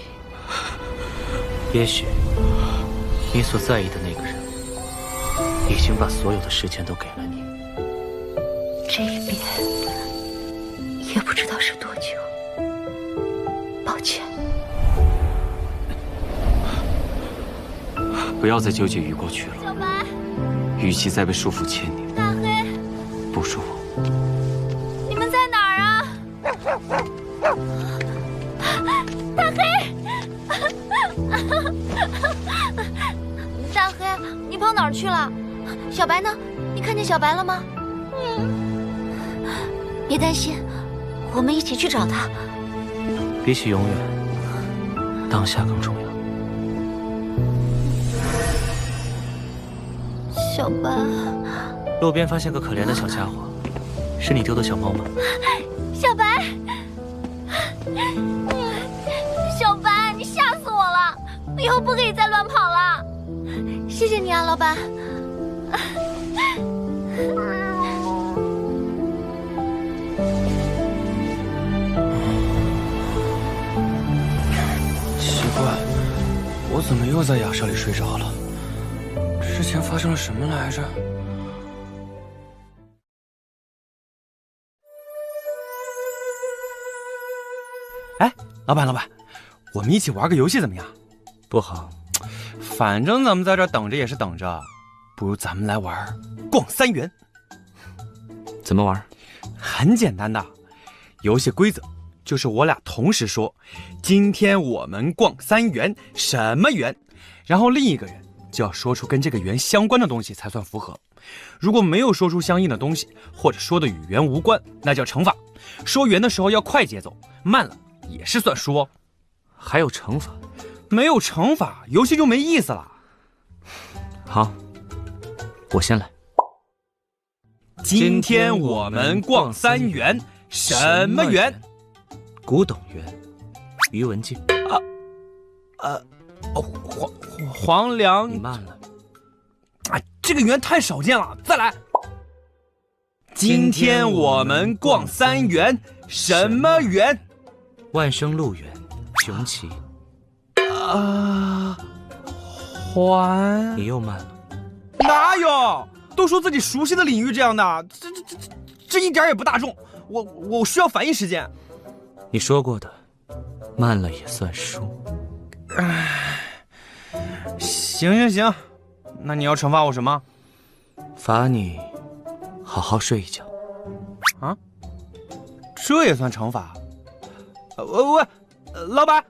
也许你所在意的那个人，已经把所有的时间都给了你。这一别，也不知道是多久。抱歉。不要再纠结于过去了。小白，与其再被束缚1000年，大黑，不如我。你们在哪儿啊？大黑，大黑，你跑哪儿去了？小白呢？你看见小白了吗？别担心，我们一起去找他。比起永远，当下更重要。小白，路边发现个可怜的小家伙，是你丢的小猫吗？小白，小白，你吓死我了！以后不可以再乱跑了。谢谢你啊，老板。奇怪，我怎么又在雅舍里睡着了？之前发生了什么来着？哎，老板，我们一起玩个游戏怎么样？不好，反正咱们在这等着也是等着，不如咱们来玩逛3元。怎么玩？很简单的，游戏规则就是我俩同时说，今天我们逛3元，什么元？然后另一个人就要说出跟这个圆相关的东西才算符合。如果没有说出相应的东西，或者说的与圆无关，那叫乘法。说圆的时候要快节奏，慢了也是算输哦。还有乘法？没有乘法，游戏就没意思了。好，我先来。今天我们逛3元，什么元？古董园，于文静。黄粱。你慢了。这个园太少见了，再来。今天我们逛3元，什么园？万生路园，雄奇。环。你又慢了。哪有？都说自己熟悉的领域这样的，这一点也不大众。我需要反应时间。你说过的，慢了也算输。行，那你要惩罚我什么？罚你好好睡一觉。啊？这也算惩罚？喂，老板，